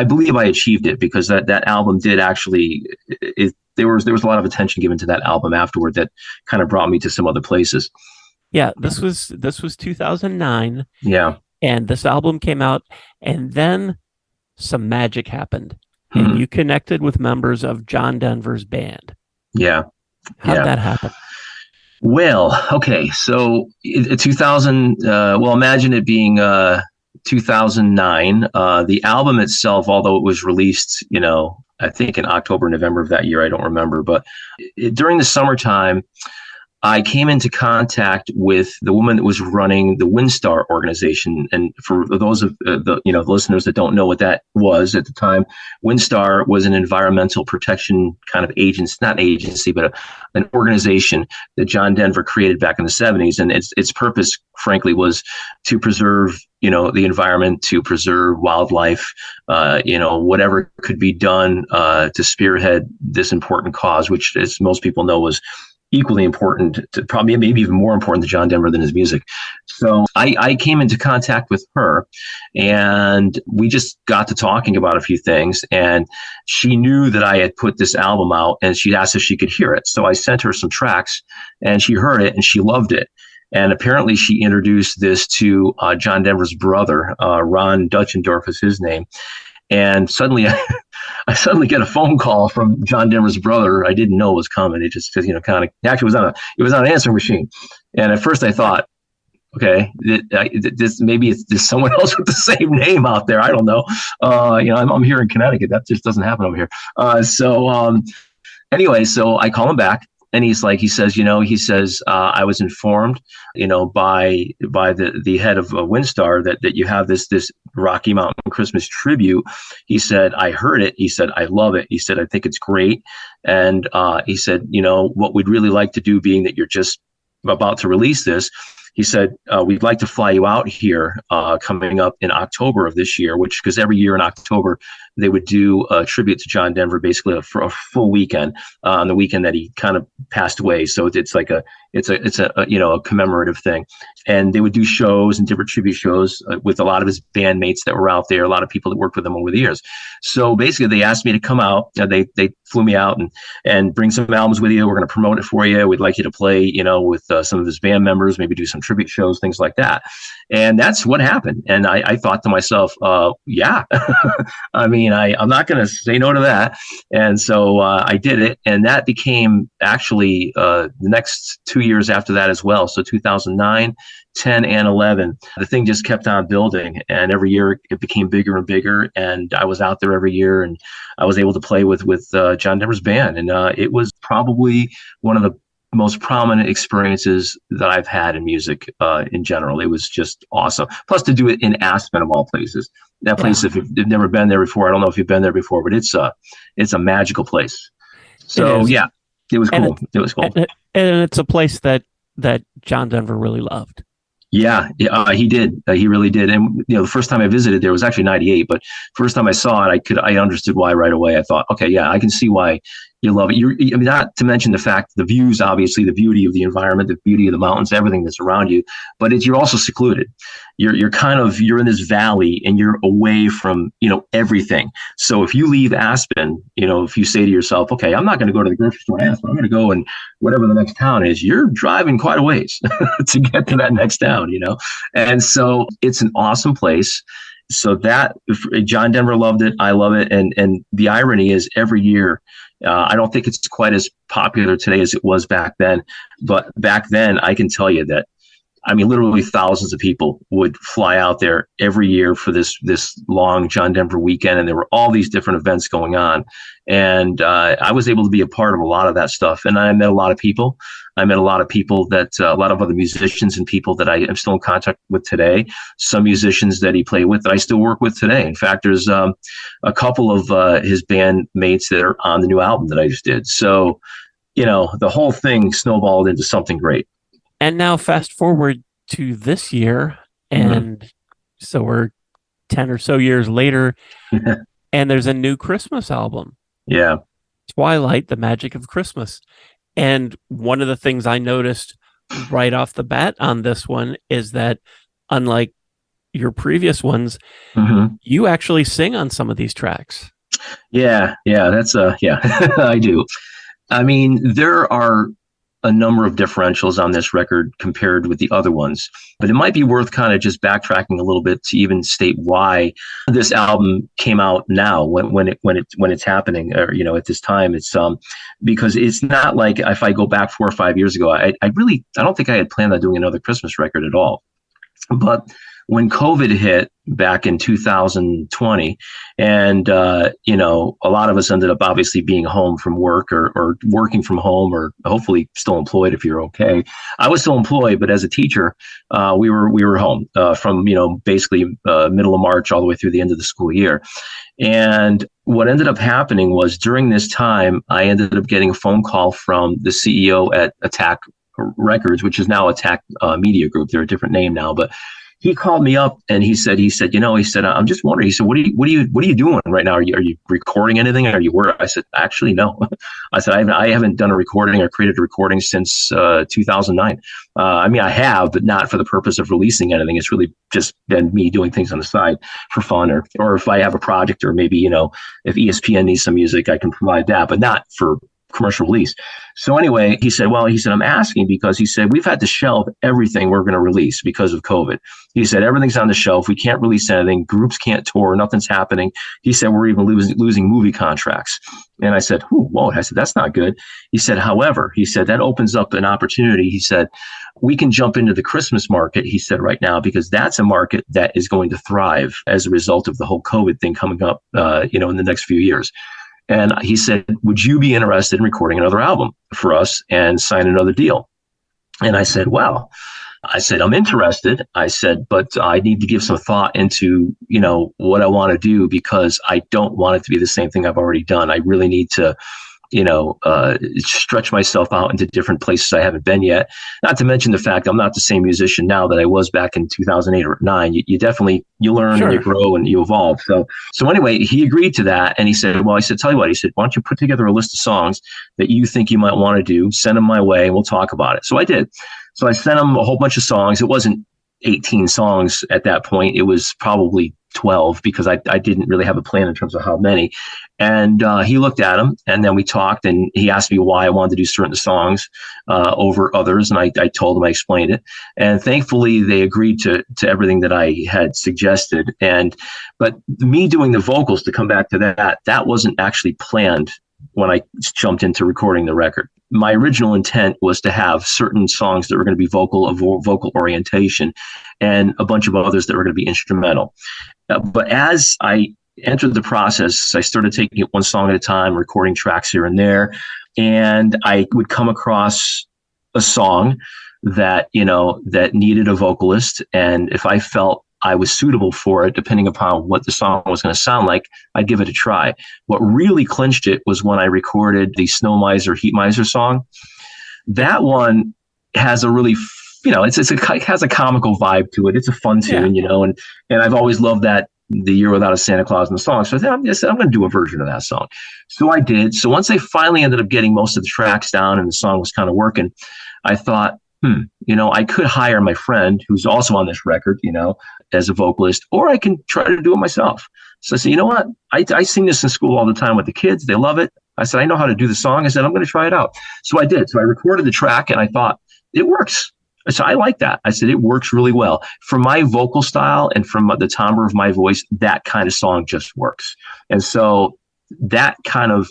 believe I achieved it, because that album did actually, there was a lot of attention given to that album afterward that kind of brought me to some other places. Yeah, this was 2009. Yeah. And this album came out, and then some magic happened. And you connected with members of John Denver's band. Yeah. How'd that happen? Well, okay. So 2000, imagine it being 2009. The album itself, although it was released, I think in October, November of that year, I don't remember. But during the summertime, I came into contact with the woman that was running the WinStar organization. And for those of the listeners that don't know what that was at the time, WinStar was an environmental protection kind of agency, not agency, but an organization that John Denver created back in the 70s. And its purpose, frankly, was to preserve, the environment, to preserve wildlife, whatever could be done to spearhead this important cause, which, as most people know, was equally important, to probably maybe even more important to John Denver than his music. So I came into contact with her, and we just got to talking about a few things, and she knew that I had put this album out, and she asked if she could hear it. So I sent her some tracks, and she heard it and she loved it. And apparently she introduced this to John Denver's brother, Ron Dutchendorf is his name. And suddenly I suddenly get a phone call from John Denver's brother. I didn't know it was coming. It just, actually it was on an answering machine. And at first I thought, okay, there's someone else with the same name out there. I don't know. I'm here in Connecticut. That just doesn't happen over here. Anyway, so I call him back. And he says, I was informed, by the head of Windstar that you have this Rocky Mountain Christmas tribute. He said, I heard it. He said, I love it. He said, I think it's great. And he said, what we'd really like to do, being that you're just about to release this, he said, we'd like to fly you out here coming up in October of this year, because every year in October, they would do a tribute to John Denver, basically for a full weekend, on the weekend that he kind of passed away. So it's like a commemorative thing. And they would do shows and different tribute shows with a lot of his bandmates that were out there, a lot of people that worked with him over the years. So basically they asked me to come out. They flew me out and bring some albums with you. We're going to promote it for you. We'd like you to play, with some of his band members, maybe do some tribute shows, things like that. And that's what happened. And I thought to myself, yeah, I mean, I'm not going to say no to that. And so I did it. And that became actually the next 2 years after that as well. So 2009, 10, and 11, the thing just kept on building. And every year it became bigger and bigger. And I was out there every year, and I was able to play with John Denver's band. And it was probably one of the most prominent experiences that I've had in music in general. It was just awesome. Plus, to do it in Aspen of all places. That place, Yeah, if you've never been there before, I don't know if you've been there before, but it's a magical place. it So is. yeah, it was And cool. It was cool. and it's a place that John Denver really loved. Yeah, he did. He really did. And the first time I visited there was actually '98, but first time I saw it, I understood why right away. I thought, okay, yeah, I can see why you love it. I mean, not to mention the fact, the views, obviously, the beauty of the environment, the beauty of the mountains, everything that's around you. But you're also secluded. You're in this valley and you're away from everything. So if you leave Aspen, if you say to yourself, okay, I'm not going to go to the grocery store in Aspen, I'm going to go and whatever the next town is, you're driving quite a ways to get to that next town, And so it's an awesome place. So that John Denver loved it. I love it. And the irony is every year, I don't think it's quite as popular today as it was back then. But back then, I can tell you that, I mean, literally thousands of people would fly out there every year for this long John Denver weekend. And there were all these different events going on. And I was able to be a part of a lot of that stuff. And I met a lot of people. I met a lot of people a lot of other musicians and people that I am still in contact with today. Some musicians that he played with that I still work with today. In fact, there's a couple of his bandmates that are on the new album that I just did. So, the whole thing snowballed into something great. And now fast forward to this year, and so we're 10 or so years later, and there's a new Christmas album. Yeah. Twilight, The Magic of Christmas. And one of the things I noticed right off the bat on this one is that, unlike your previous ones, you actually sing on some of these tracks. Yeah, that's yeah, I do. I mean, there are a number of differentials on this record compared with the other ones, but it might be worth kind of just backtracking a little bit to even state why this album came out now when it's happening, or at this time. It's because it's not like if I go back 4 or 5 years ago, I don't think I had planned on doing another Christmas record at all. But when COVID hit back in 2020, and a lot of us ended up obviously being home from work or working from home, or hopefully still employed if you're okay. I was still employed, but as a teacher, we were home from basically middle of March all the way through the end of the school year. And what ended up happening was, during this time, I ended up getting a phone call from the CEO at Attack Records, which is now Attack Media Group. They're a different name now, but he called me up and he said, I'm just wondering. He said, what are you doing right now? Are you recording anything? Are you working? I said, actually, no. I said, I haven't done a recording or created a recording since 2009. I mean, I have, but not for the purpose of releasing anything. It's really just been me doing things on the side for fun, or if I have a project, or maybe, if ESPN needs some music, I can provide that, but not for commercial release. So anyway, he said, I'm asking because, he said, we've had to shelve everything we're going to release because of COVID. He said, everything's on the shelf. We can't release anything. Groups can't tour. Nothing's happening. He said, we're even losing movie contracts. And I said, whoa. I said, that's not good. He said, however, that opens up an opportunity. He said, we can jump into the Christmas market, he said, right now, because that's a market that is going to thrive as a result of the whole COVID thing coming up, in the next few years. And he said, would you be interested in recording another album for us and sign another deal? And I said, I'm interested. I said, but I need to give some thought into, what I want to do, because I don't want it to be the same thing I've already done. I really need to, stretch myself out into different places I haven't been yet. Not to mention the fact I'm not the same musician now that I was back in 2008 or 9. You definitely, you learn, sure, and you grow and you evolve. So anyway, he agreed to that. And he said, tell you what, he said, why don't you put together a list of songs that you think you might want to do, send them my way, and we'll talk about it. So I did. So I sent him a whole bunch of songs. It wasn't 18 songs at that point. It was probably 12, because I didn't really have a plan in terms of how many. And he looked at them, and then we talked, and he asked me why I wanted to do certain songs over others. And I told him, I explained it. And thankfully, they agreed to everything that I had suggested. But me doing the vocals, to come back to that wasn't actually planned when I jumped into recording the record. My original intent was to have certain songs that were going to be vocal orientation, and a bunch of others that were going to be instrumental. But as I entered the process, I started taking it one song at a time, recording tracks here and there. And I would come across a song that, that needed a vocalist. And if I felt I was suitable for it, depending upon what the song was going to sound like, I'd give it a try. What really clinched it was when I recorded the Snow Miser, Heat Miser song. That one has a really, it has a comical vibe to it. It's a fun tune, and I've always loved that, The Year Without a Santa Claus in the song. So I thought, I'm going to do a version of that song. So I did. So once I finally ended up getting most of the tracks down and the song was kind of working, I thought, I could hire my friend who's also on this record, as a vocalist, or I can try to do it myself. So I said, you know what? I sing this in school all the time with the kids. They love it. I said, I know how to do the song. I said, I'm going to try it out. So I did. So I recorded the track and I thought, it works. So I like that. I said, it works really well. For my vocal style and from the timbre of my voice, that kind of song just works. And so that kind of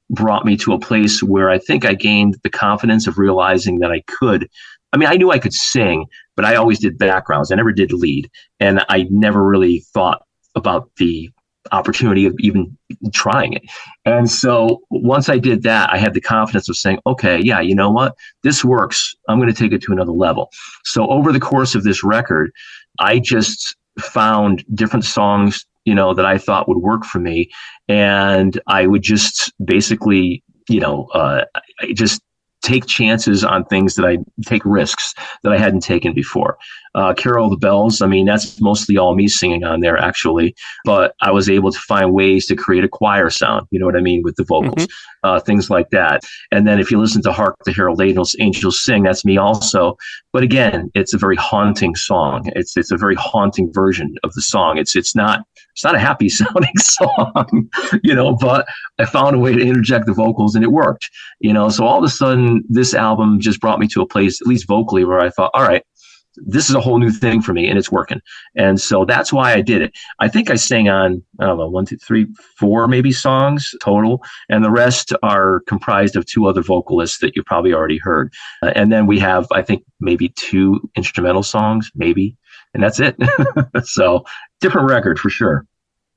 brought me to a place where I think I gained the confidence of realizing that I could. I mean, I knew I could sing, but I always did backgrounds. I never did lead. And I never really thought about the opportunity of even trying it. And so once I did that, I had the confidence of saying, okay, yeah, you know what? This works. I'm going to take it to another level. So over the course of this record, I just found different songs, that I thought would work for me. And I would just basically, I just take chances on things that I take risks that I hadn't taken before. Carol of the Bells, I mean, that's mostly all me singing on there, actually. But I was able to find ways to create a choir sound, you know what I mean, with the vocals, things like that. And then if you listen to Hark the Herald Angels Sing, that's me also. But again, it's a very haunting song. It's a very haunting version of the song. It's not a happy sounding song, but I found a way to interject the vocals and it worked, so all of a sudden this album just brought me to a place, at least vocally, where I thought, all right, this is a whole new thing for me and it's working. And so that's why I did it. I think I sang on, I don't know, 1, 2, 3, 4 maybe songs total. And the rest are comprised of 2 other vocalists that you probably already heard. And then we have, I think, maybe 2 instrumental songs, maybe. And that's it. So different record for sure.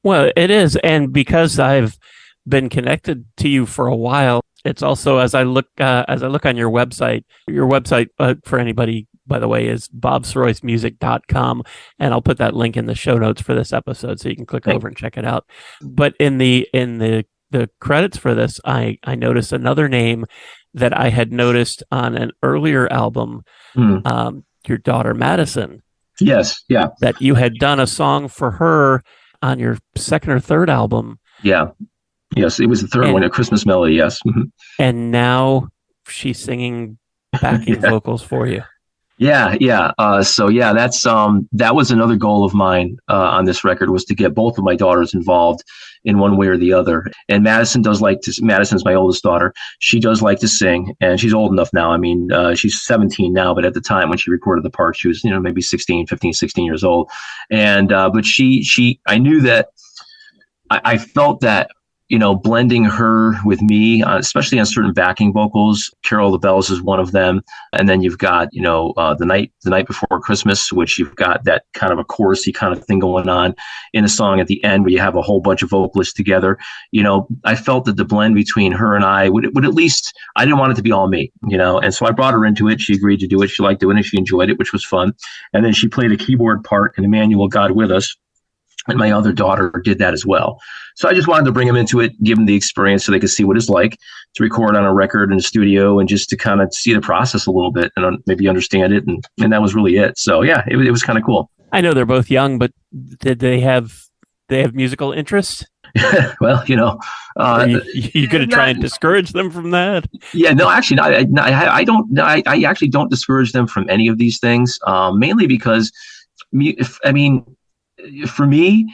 Well, it is. And because I've been connected to you for a while, it's also, as I look on your website for anybody, by the way, is bobsiroismusic.com. And I'll put that link in the show notes for this episode so you can click over and check it out. But in the credits for this, I noticed another name that I had noticed on an earlier album, your daughter Madison. Yes, yeah. That you had done a song for her on your second or third album. Yeah. Yes, it was the third one, A Christmas Melody, yes. And now she's singing backing vocals for you. Yeah. So yeah, that's that was another goal of mine on this record, was to get both of my daughters involved in one way or the other. And Madison's my oldest daughter. She does like to sing, and she's old enough now. I mean, she's 17 now, but at the time when she recorded the part, she was, maybe 16 years old. And but I knew that I felt that, blending her with me, especially on certain backing vocals. Carol of the Bells is one of them. And then you've got, the night before Christmas, which you've got that kind of a chorusy kind of thing going on in a song at the end where you have a whole bunch of vocalists together. I felt that the blend between her and I would at least, I didn't want it to be all me, and so I brought her into it. She agreed to do it. She liked doing it. She enjoyed it, which was fun. And then she played a keyboard part in Emmanuel, God With Us. And my other daughter did that as well. So I just wanted to bring them into it, give them the experience so they could see what it's like to record on a record in a studio, and just to kind of see the process a little bit and maybe understand it. And that was really it. So yeah, it was kind of cool. I know they're both young, but did they have musical interest? Well, you going to try and discourage them from that? Yeah, no, actually, I don't. I actually don't discourage them from any of these things, mainly because, for me,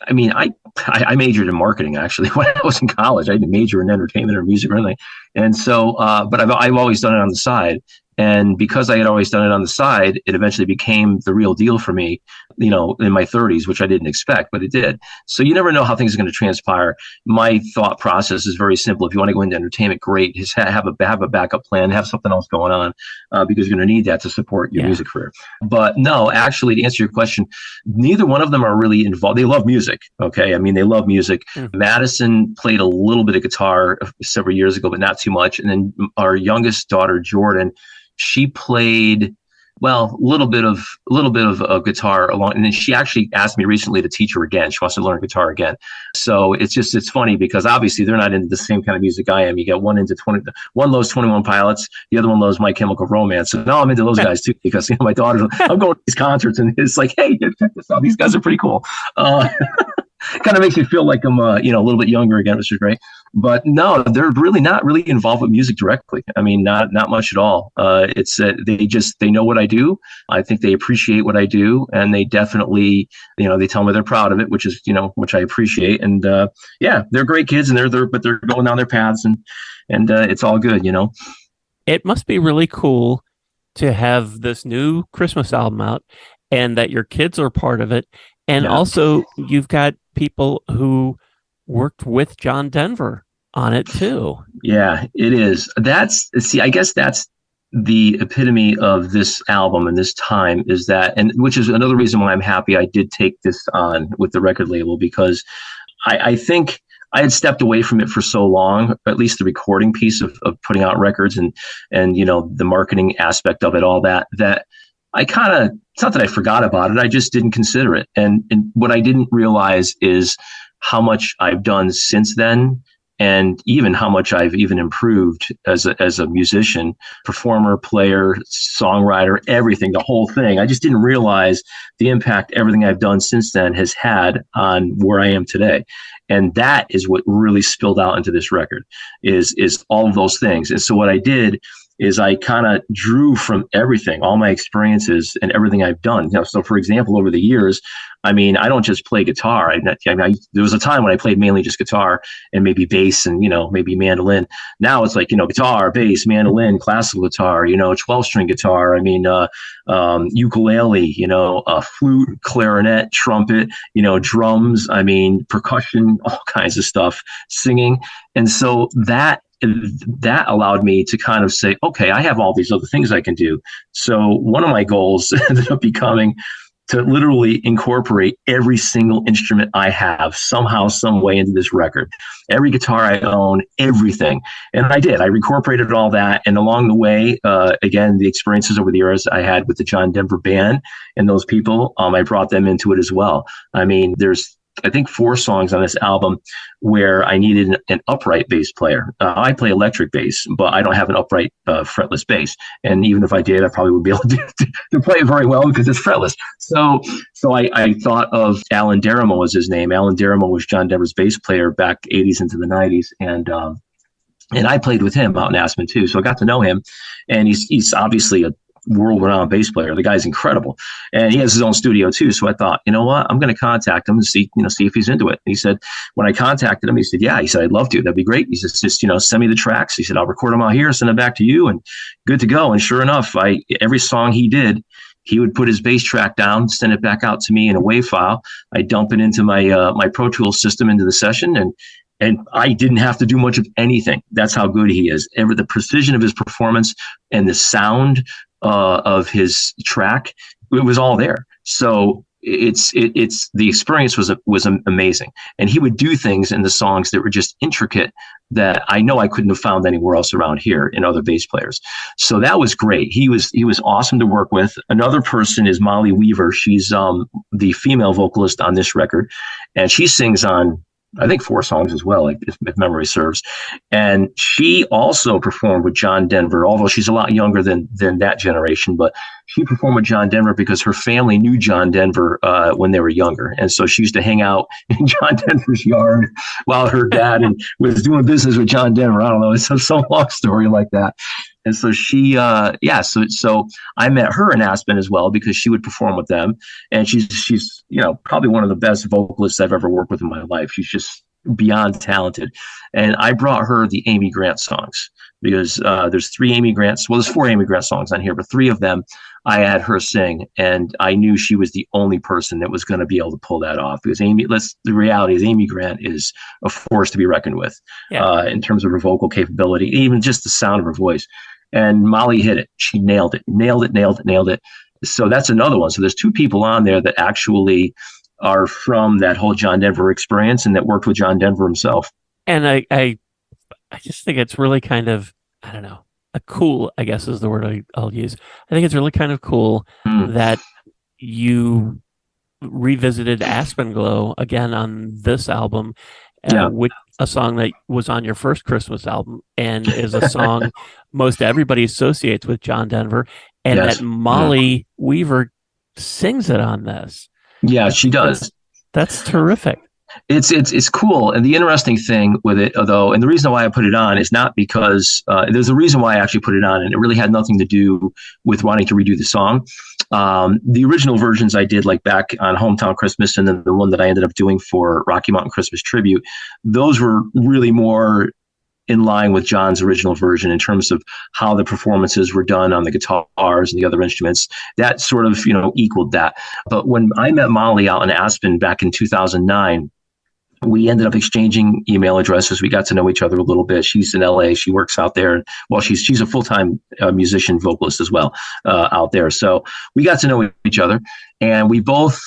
I majored in marketing, actually, when I was in college. I didn't major in entertainment or music or anything. And so, but I've always done it on the side. And because I had always done it on the side, it eventually became the real deal for me, in my 30s, which I didn't expect, but it did. So you never know how things are going to transpire. My thought process is very simple. If you want to go into entertainment, great. Just have a backup plan, have something else going on, because you're going to need that to support your music career. But no, actually, to answer your question, neither one of them are really involved. They love music. Okay. I mean, they love music. Madison played a little bit of guitar several years ago, but not too much. And then our youngest daughter, Jordan, she played, well, a little bit of guitar along, and then she actually asked me recently to teach her again. She wants to learn guitar again. So it's funny because obviously they're not into the same kind of music I am. You get one loves 21 Pilots, the other one loves My Chemical Romance. So now I'm into those guys too because my daughter, I'm going to these concerts and it's like, hey, check this out. These guys are pretty cool. Kind of makes me feel like I'm a little bit younger again, which is great. But no, they're really not really involved with music directly. I mean, not much at all. It's they know what I do. I think they appreciate what I do, and they definitely, they tell me they're proud of it, which is, which I appreciate. And yeah, they're great kids, and but they're going down their paths, and it's all good. It must be really cool to have this new Christmas album out, and that your kids are part of it, and also you've got people who worked with John Denver on it too. Yeah, it is. I guess that's the epitome of this album and this time is that, and which is another reason why I'm happy I did take this on with the record label, because I think I had stepped away from it for so long, at least the recording piece of putting out records and the marketing aspect of it, all that I kind of, it's not that I forgot about it, I just didn't consider it. And what I didn't realize is how much I've done since then, and even how much I've even improved as a musician, performer, player, songwriter, everything, the whole thing. I just didn't realize the impact everything I've done since then has had on where I am today. And that is what really spilled out into this record is all of those things. And so what I did is I kind of drew from everything, all my experiences and everything I've done. So for example, over the years, I mean, I don't just play guitar. There was a time when I played mainly just guitar and maybe bass and, maybe mandolin. Now it's like, guitar, bass, mandolin, classical guitar, 12-string guitar. I mean, ukulele, flute, clarinet, trumpet, drums, I mean, percussion, all kinds of stuff, singing. And so that allowed me to kind of say, okay, I have all these other things I can do. So one of my goals ended up becoming to literally incorporate every single instrument I have somehow, some way into this record. Every guitar I own, everything. And I did. I incorporated all that. And along the way, again, the experiences over the years I had with the John Denver band and those people, I brought them into it as well. I mean, there's, I think, 4 songs on this album where I needed an upright bass player. I play electric bass, but I don't have an upright fretless bass. And even if I did, I probably would be able to play it very well because it's fretless. So I thought of Alan Deramo was his name. Alan Deramo was John Denver's bass player back 80s into the 90s. And I played with him out in Aspen too. So I got to know him, and he's obviously a world-renowned bass player. The guy's incredible, and he has his own studio too. So I thought, you know what, I'm going to contact him and see if he's into it. And he said, when I contacted him, he said, yeah. He said, I'd love to. That'd be great. He said, just send me the tracks. He said, I'll record them out here, send them back to you, and good to go. And sure enough, every song he did, he would put his bass track down, send it back out to me in a WAV file. I dump it into my Pro Tools system into the session, and I didn't have to do much of anything. That's how good he is. The precision of his performance and the sound of his track, it was all there. So it's the experience was amazing. And he would do things in the songs that were just intricate that I know I couldn't have found anywhere else around here in other bass players. So that was great. He was awesome to work with. Another person is Molly Weaver. She's the female vocalist on this record, and she sings on, I think, 4 songs as well, if memory serves. And she also performed with John Denver, although she's a lot younger than that generation. But she performed with John Denver because her family knew John Denver when they were younger. And so she used to hang out in John Denver's yard while her dad was doing business with John Denver. I don't know. It's some long story like that. And so she, so I met her in Aspen as well because she would perform with them. And she's probably one of the best vocalists I've ever worked with in my life. She's just beyond talented. And I brought her the Amy Grant songs because there's 3 Amy Grants. Well, there's 4 Amy Grant songs on here, but 3 of them I had her sing. And I knew she was the only person that was going to be able to pull that off because the reality is Amy Grant is a force to be reckoned with in terms of her vocal capability, even just the sound of her voice. And Molly hit it. She nailed it. So that's another one. So there's 2 people on there that actually are from that whole John Denver experience and that worked with John Denver himself. And I just think it's really kind of, I don't know, cool, I guess is the word I'll use. I think it's really kind of cool Mm, that you revisited Aspen Glow again on this album, yeah, with a song that was on your first Christmas album and is a song most everybody associates with John Denver, and that yes, mm, Molly Weaver sings it on this. yeah, I she think does. that's terrific. It's cool, and the interesting thing with it, though, and the reason why I put it on is not because there's a reason why I actually put it on, and it really had nothing to do with wanting to redo the song. The original versions I did, like back on Hometown Christmas, and then the one that I ended up doing for Rocky Mountain Christmas Tribute, those were really more in line with John's original version in terms of how the performances were done on the guitars and the other instruments. That sort of, equaled that. But when I met Molly out in Aspen back in 2009, we ended up exchanging email addresses. We got to know each other a little bit. She's in LA. She works out there. Well, she's a full-time musician, vocalist as well, out there. So we got to know each other, and we both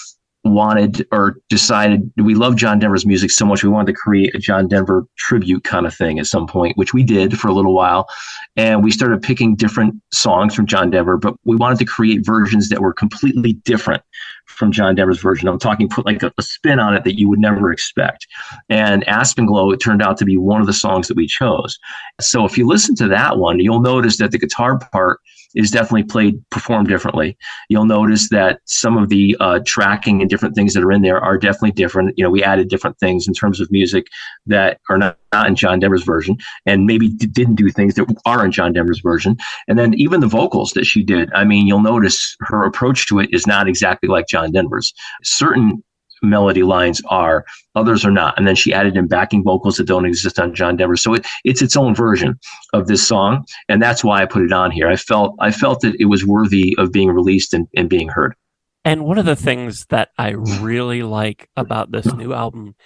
wanted or decided we love John Denver's music so much we wanted to create a John Denver tribute kind of thing at some point, which we did for a little while. And we started picking different songs from John Denver, but we wanted to create versions that were completely different from John Denver's version. I'm talking put like a spin on it that you would never expect. And Aspen Glow, it turned out to be one of the songs that we chose. So if you listen to that one, you'll notice that the guitar part is definitely performed differently. You'll notice that some of the tracking and different things that are in there are definitely different. We added different things in terms of music that are not in John Denver's version, and maybe didn't do things that are in John Denver's version. And then even the vocals that she did, I mean, you'll notice her approach to it is not exactly like John Denver's. Certain melody lines are, others are not. And then she added in backing vocals that don't exist on John Denver. So it's its own version of this song. And that's why I put it on here. I felt that it was worthy of being released and being heard. And one of the things that I really like about this new album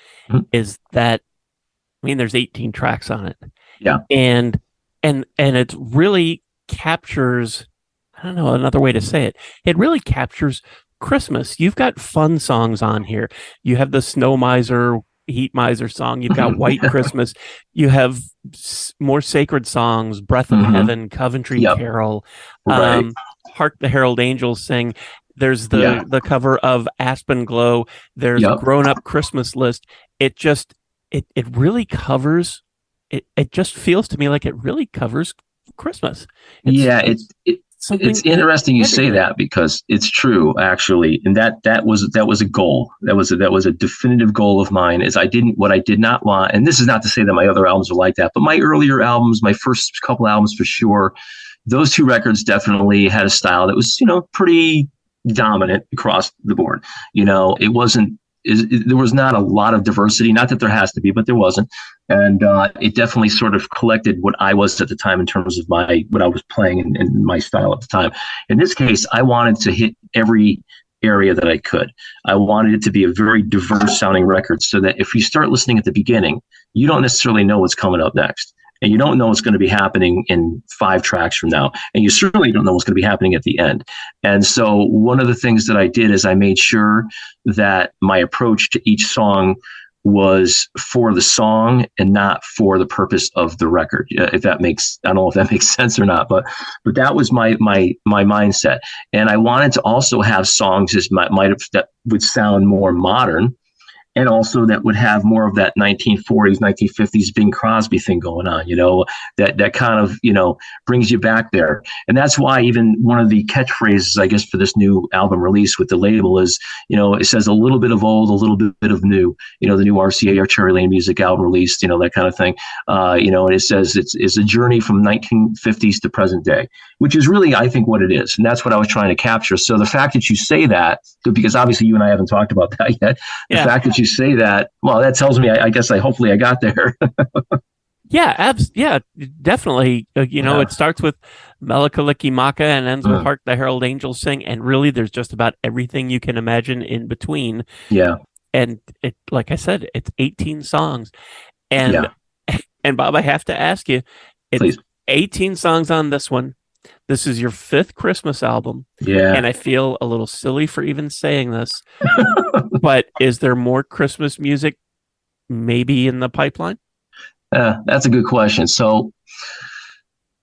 is that, I mean, there's 18 tracks on it. Yeah. And it really captures, I don't know another way to say it. It really captures Christmas. You've got fun songs on here. You have the Snow Miser, Heat Miser song. You've got White Christmas. You have more sacred songs, Breath of Heaven, Coventry Carol, Right. Hark the Herald Angels Sing. There's the cover of Aspen Glow. There's Grown Up Christmas List. It just, it really covers, it just feels to me like it really covers Christmas. It's interesting you say that, because it's true, actually, and that was a goal. That was a definitive goal of mine. Is what I did not want, and this is not to say that my other albums were like that, but my earlier albums, my first couple albums for sure, those two records definitely had a style that was pretty dominant across the board. It wasn't. There was not a lot of diversity. Not that there has to be, but there wasn't. And it definitely sort of collected what I was at the time in terms of what I was playing and my style at the time. In this case, I wanted to hit every area that I could. I wanted it to be a very diverse sounding record, so that if you start listening at the beginning, you don't necessarily know what's coming up next. And you don't know what's going to be happening in 5 tracks from now. And you certainly don't know what's going to be happening at the end. And so one of the things that I did is I made sure that my approach to each song was for the song and not for the purpose of the record. If that makes, I don't know if that makes sense or not, but that was my mindset. And I wanted to also have songs that would sound more modern, and also that would have more of that 1940s, 1950s Bing Crosby thing going on, that kind of, brings you back there. And that's why even one of the catchphrases, I guess, for this new album release with the label is, it says a little bit of old, a little bit of new, the new RCA or Cherry Lane Music album released, that kind of thing. And it says it's a journey from 1950s to present day, which is really, I think, what it is. And that's what I was trying to capture. So the fact that you say that, because obviously you and I haven't talked about that yet, the fact that you say that, well, that tells me, hopefully I got there. Yeah, definitely. It starts with Melikaliki Maka and ends with Hark the Herald Angels Sing. And really, there's just about everything you can imagine in between. Yeah. And it, like I said, it's 18 songs. And Bob, I have to ask you, it's Please. 18 songs on this one. This is your 5th Christmas album. Yeah. And I feel a little silly for even saying this, but is there more Christmas music maybe in the pipeline? That's a good question. So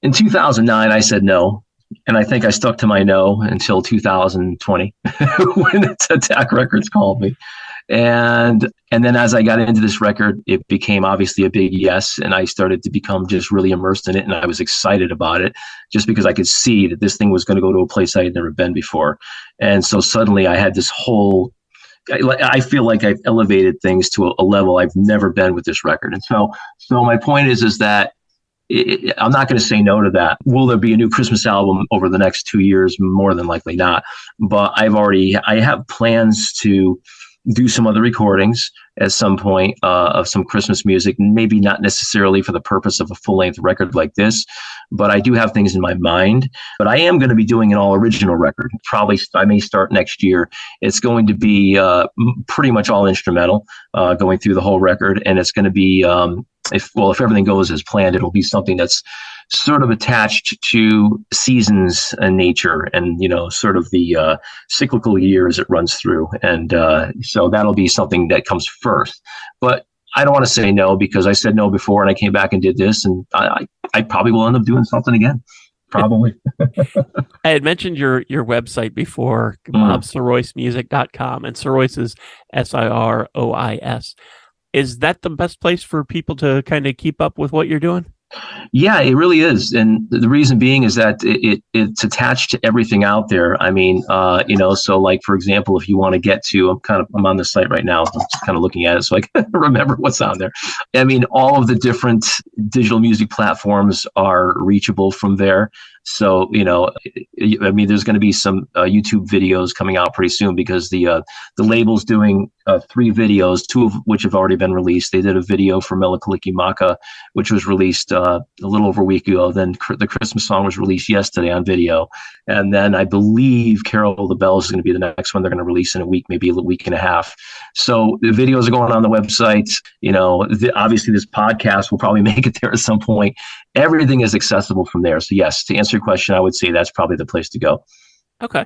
In 2009, I said no. And I think I stuck to my no until 2020 when Attack Records called me. And then as I got into this record, it became obviously a big yes. And I started to become just really immersed in it. And I was excited about it just because I could see that this thing was going to go to a place I had never been before. And so suddenly I had this whole, I feel like I've elevated things to a level I've never been with this record. And so my point is that I'm not going to say no to that. Will there be a new Christmas album over the next 2 years? More than likely not. But I have plans to do some other recordings at some point of some Christmas music, maybe not necessarily for the purpose of a full-length record like this, but I do have things in my mind. But I am going to be doing an all-original record. Probably I may start next year. It's going to be pretty much all instrumental, going through the whole record, and it's going to be if everything goes as planned, it'll be something that's sort of attached to seasons and nature and, sort of the cyclical years it runs through. And so that'll be something that comes first. But I don't want to say no because I said no before and I came back and did this. And I probably will end up doing something again. Probably. I had mentioned your website before, bobsiroismusic.com, and Sirois is Sirois. Is that the best place for people to kind of keep up with what you're doing? Yeah, it really is. And the reason being is that it's attached to everything out there. I mean, so like, for example, if you want to get to, I'm on the site right now. I'm just kind of looking at it so I can remember what's on there. I mean, all of the different digital music platforms are reachable from there. So, there's going to be some YouTube videos coming out pretty soon because the label's doing 3 videos, 2 of which have already been released. They did a video for Mele Kalikimaka, which was released a little over a week ago. Then the Christmas song was released yesterday on video. And then I believe Carol the Bells is going to be the next one they're going to release in a week, maybe a week and a half. So the videos are going on the website. Obviously this podcast will probably make it there at some point. Everything is accessible from there. So yes, to answer your question, I would say that's probably the place to go. Okay.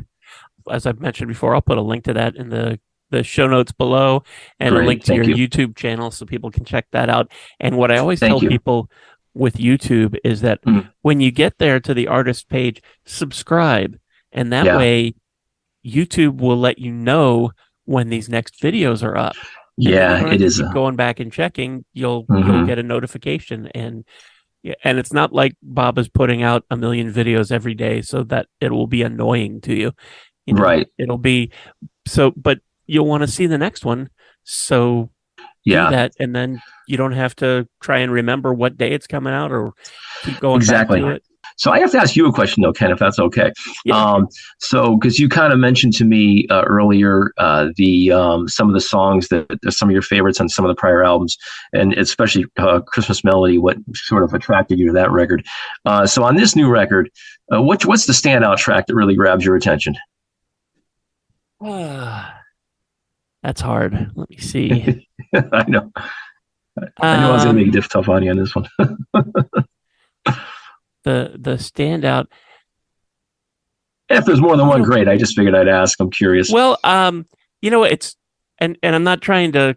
As I've mentioned before, I'll put a link to that in the show notes below and a link to your YouTube channel so people can check that out. And what I always tell people with YouTube is that when you get there to the artist page, subscribe. And that way YouTube will let you know when these next videos are up. And it is. Going back and checking, you'll get a notification. And it's not like Bob is putting out 1 million videos every day so that it will be annoying to you. Right. It'll be so, but you'll want to see the next one. So do that, and then you don't have to try and remember what day it's coming out or keep going back to it. So I have to ask you a question though, Ken, if that's okay. Yeah. So because you kind of mentioned to me earlier some of the songs that some of your favorites on some of the prior albums, and especially Christmas Melody, what sort of attracted you to that record. So on this new record, what's the standout track that really grabs your attention? That's hard. Let me see. I know. I knew I was going to make it tough on you on this one. The standout. If there's more than one, great. I just figured I'd ask. I'm curious. Well, it's and I'm not trying to.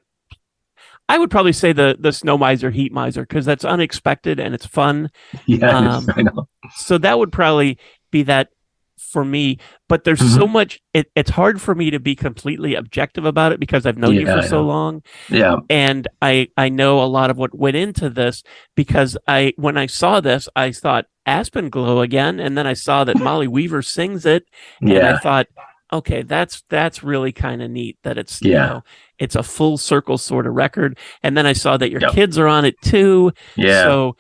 I would probably say the Snow Miser, Heat Miser, because that's unexpected and it's fun. Yeah, I know. So that would probably be that for me. But there's so much. It's hard for me to be completely objective about it because I've known you for so long. Yeah, and I know a lot of what went into this because when I saw this, I thought Aspen Glow again, and then I saw that Molly Weaver sings it, and I thought, okay, that's really kind of neat that it's it's a full circle sort of record, and then I saw that your kids are on it too. So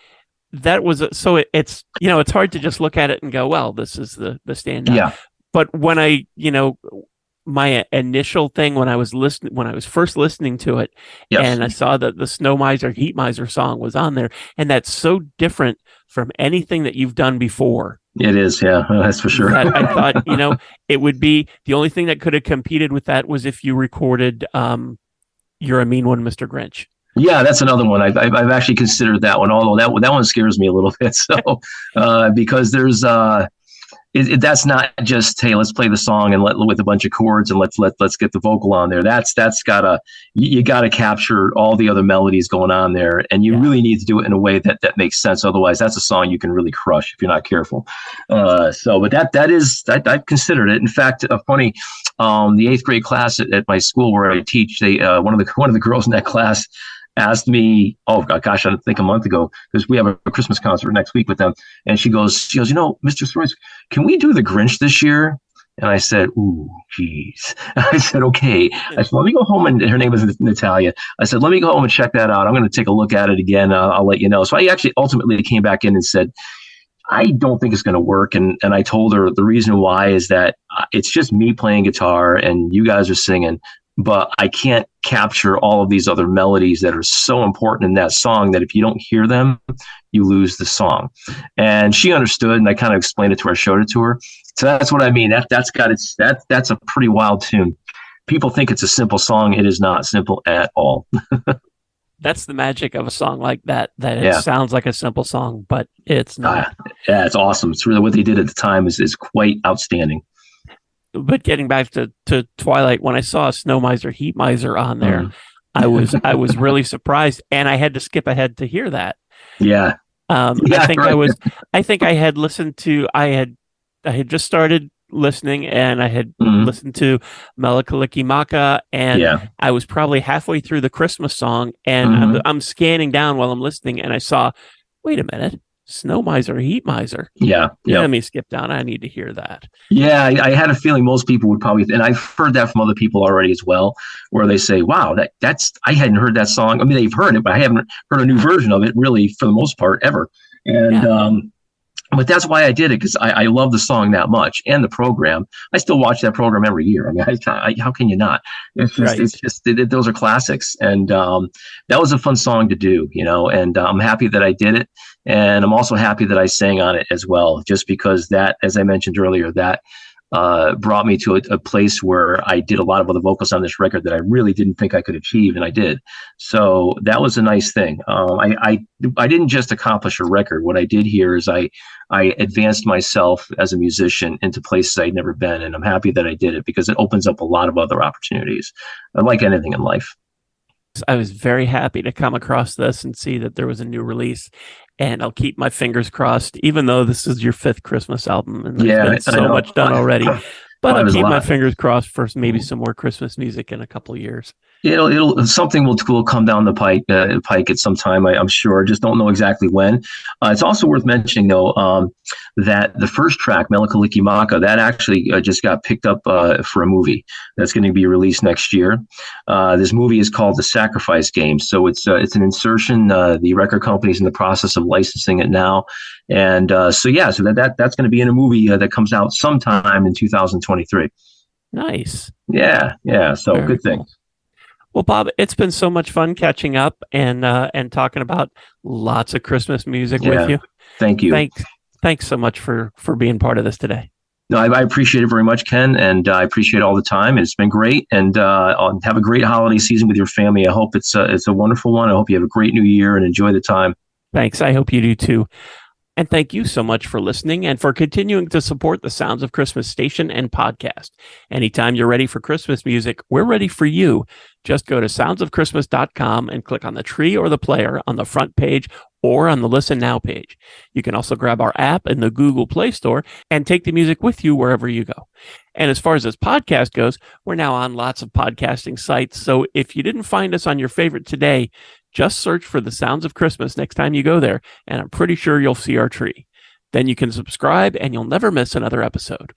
that was it's it's hard to just look at it and go, well, this is the standout. But when I my initial thing when I was first listening to it, and I saw that the Snow Miser, Heat Miser song was on there, and that's so different from anything that you've done before. It is, that's for sure. That I thought, it would be the only thing that could have competed with that was if you recorded "You're a Mean One, Mr. Grinch." Yeah, that's another one. I've actually considered that one, although that one scares me a little bit. So because there's that's not just, hey, let's play the song and with a bunch of chords and let's get the vocal on there. That's gotta, you gotta capture all the other melodies going on there, and you really need to do it in a way that makes sense. Otherwise, that's a song you can really crush if you're not careful. But I've considered it. In fact, funny, the 8th grade class at my school where I teach, they one of the girls in that class asked me, oh gosh, I think a month ago, because we have a Christmas concert next week with them. And she goes, Mr. Sirois, can we do the Grinch this year? And I said, ooh, geez. I said, okay. I said, let me go home, and her name was Natalia. I said, let me go home and check that out. I'm going to take a look at it again. I'll let you know. So I actually ultimately came back in and said, I don't think it's going to work. And I told her the reason why is that it's just me playing guitar and you guys are singing, but I can't capture all of these other melodies that are so important in that song that if you don't hear them, you lose the song. And she understood, and I kind of explained it to her, showed it to her. So that's what I mean. That's a pretty wild tune. People think it's a simple song. It is not simple at all. That's the magic of a song like that it sounds like a simple song, but it's not. Yeah, it's awesome. It's really what they did at the time is quite outstanding. But getting back to Twilight, when I saw Snow Miser, Heat Miser on there, I was really surprised, and I had to skip ahead to hear that. Yeah. I think I had listened to, I had just started listening, and I had listened to Melakalikimaka, and I was probably halfway through the Christmas song, and I'm scanning down while I'm listening, and I saw, wait a minute, Snow Miser, Heat Miser. Yeah. Let me skip down. I need to hear that. Yeah, I had a feeling most people would probably, and I've heard that from other people already as well, where they say, wow, that's I hadn't heard that song. I mean, they've heard it, but I haven't heard a new version of it really for the most part ever. And but that's why I did it, because I love the song that much and the program. I still watch that program every year. I mean, how can you not? It's just those are classics, and that was a fun song to do, and I'm happy that I did it, and I'm also happy that I sang on it as well, just because that, as I mentioned earlier, that brought me to a place where I did a lot of other vocals on this record that I really didn't think I could achieve, and I did. So that was a nice thing. I didn't just accomplish a record. What I did here is I advanced myself as a musician into places I'd never been, and I'm happy that I did it, because it opens up a lot of other opportunities, like anything in life. I was very happy to come across this and see that there was a new release, and I'll keep my fingers crossed, even though this is your 5th Christmas album and there's been so much done already. But I'll keep my fingers crossed for maybe some more Christmas music in a couple of years. Something will come down the pike at some time, I'm sure. Just don't know exactly when. It's also worth mentioning, though, that the first track, Melakalikimaka, that actually just got picked up for a movie that's going to be released next year. This movie is called The Sacrifice Game, so it's an insertion. The record company's in the process of licensing it now, and so that's going to be in a movie that comes out sometime in 2023. Nice. Yeah. So very good thing. Cool. Well, Bob, it's been so much fun catching up and talking about lots of Christmas music with you. Thank you. Thanks so much for being part of this today. No, I appreciate it very much, Ken, and I appreciate all the time. It's been great, and have a great holiday season with your family. I hope it's a wonderful one. I hope you have a great new year and enjoy the time. Thanks. I hope you do too. And thank you so much for listening and for continuing to support the Sounds of Christmas station and podcast. Anytime you're ready for Christmas music, we're ready for you. Just go to soundsofchristmas.com and click on the tree or the player on the front page or on the Listen Now page. You can also grab our app in the Google Play Store and take the music with you wherever you go. And as far as this podcast goes, we're now on lots of podcasting sites. So if you didn't find us on your favorite today, just search for the Sounds of Christmas next time you go there, and I'm pretty sure you'll see our tree. Then you can subscribe, and you'll never miss another episode.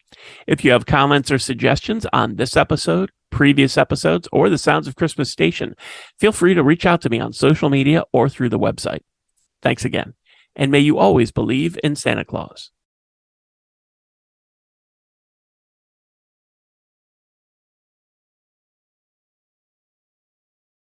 If you have comments or suggestions on this episode, previous episodes, or the Sounds of Christmas station, feel free to reach out to me on social media or through the website. Thanks again, and may you always believe in Santa Claus.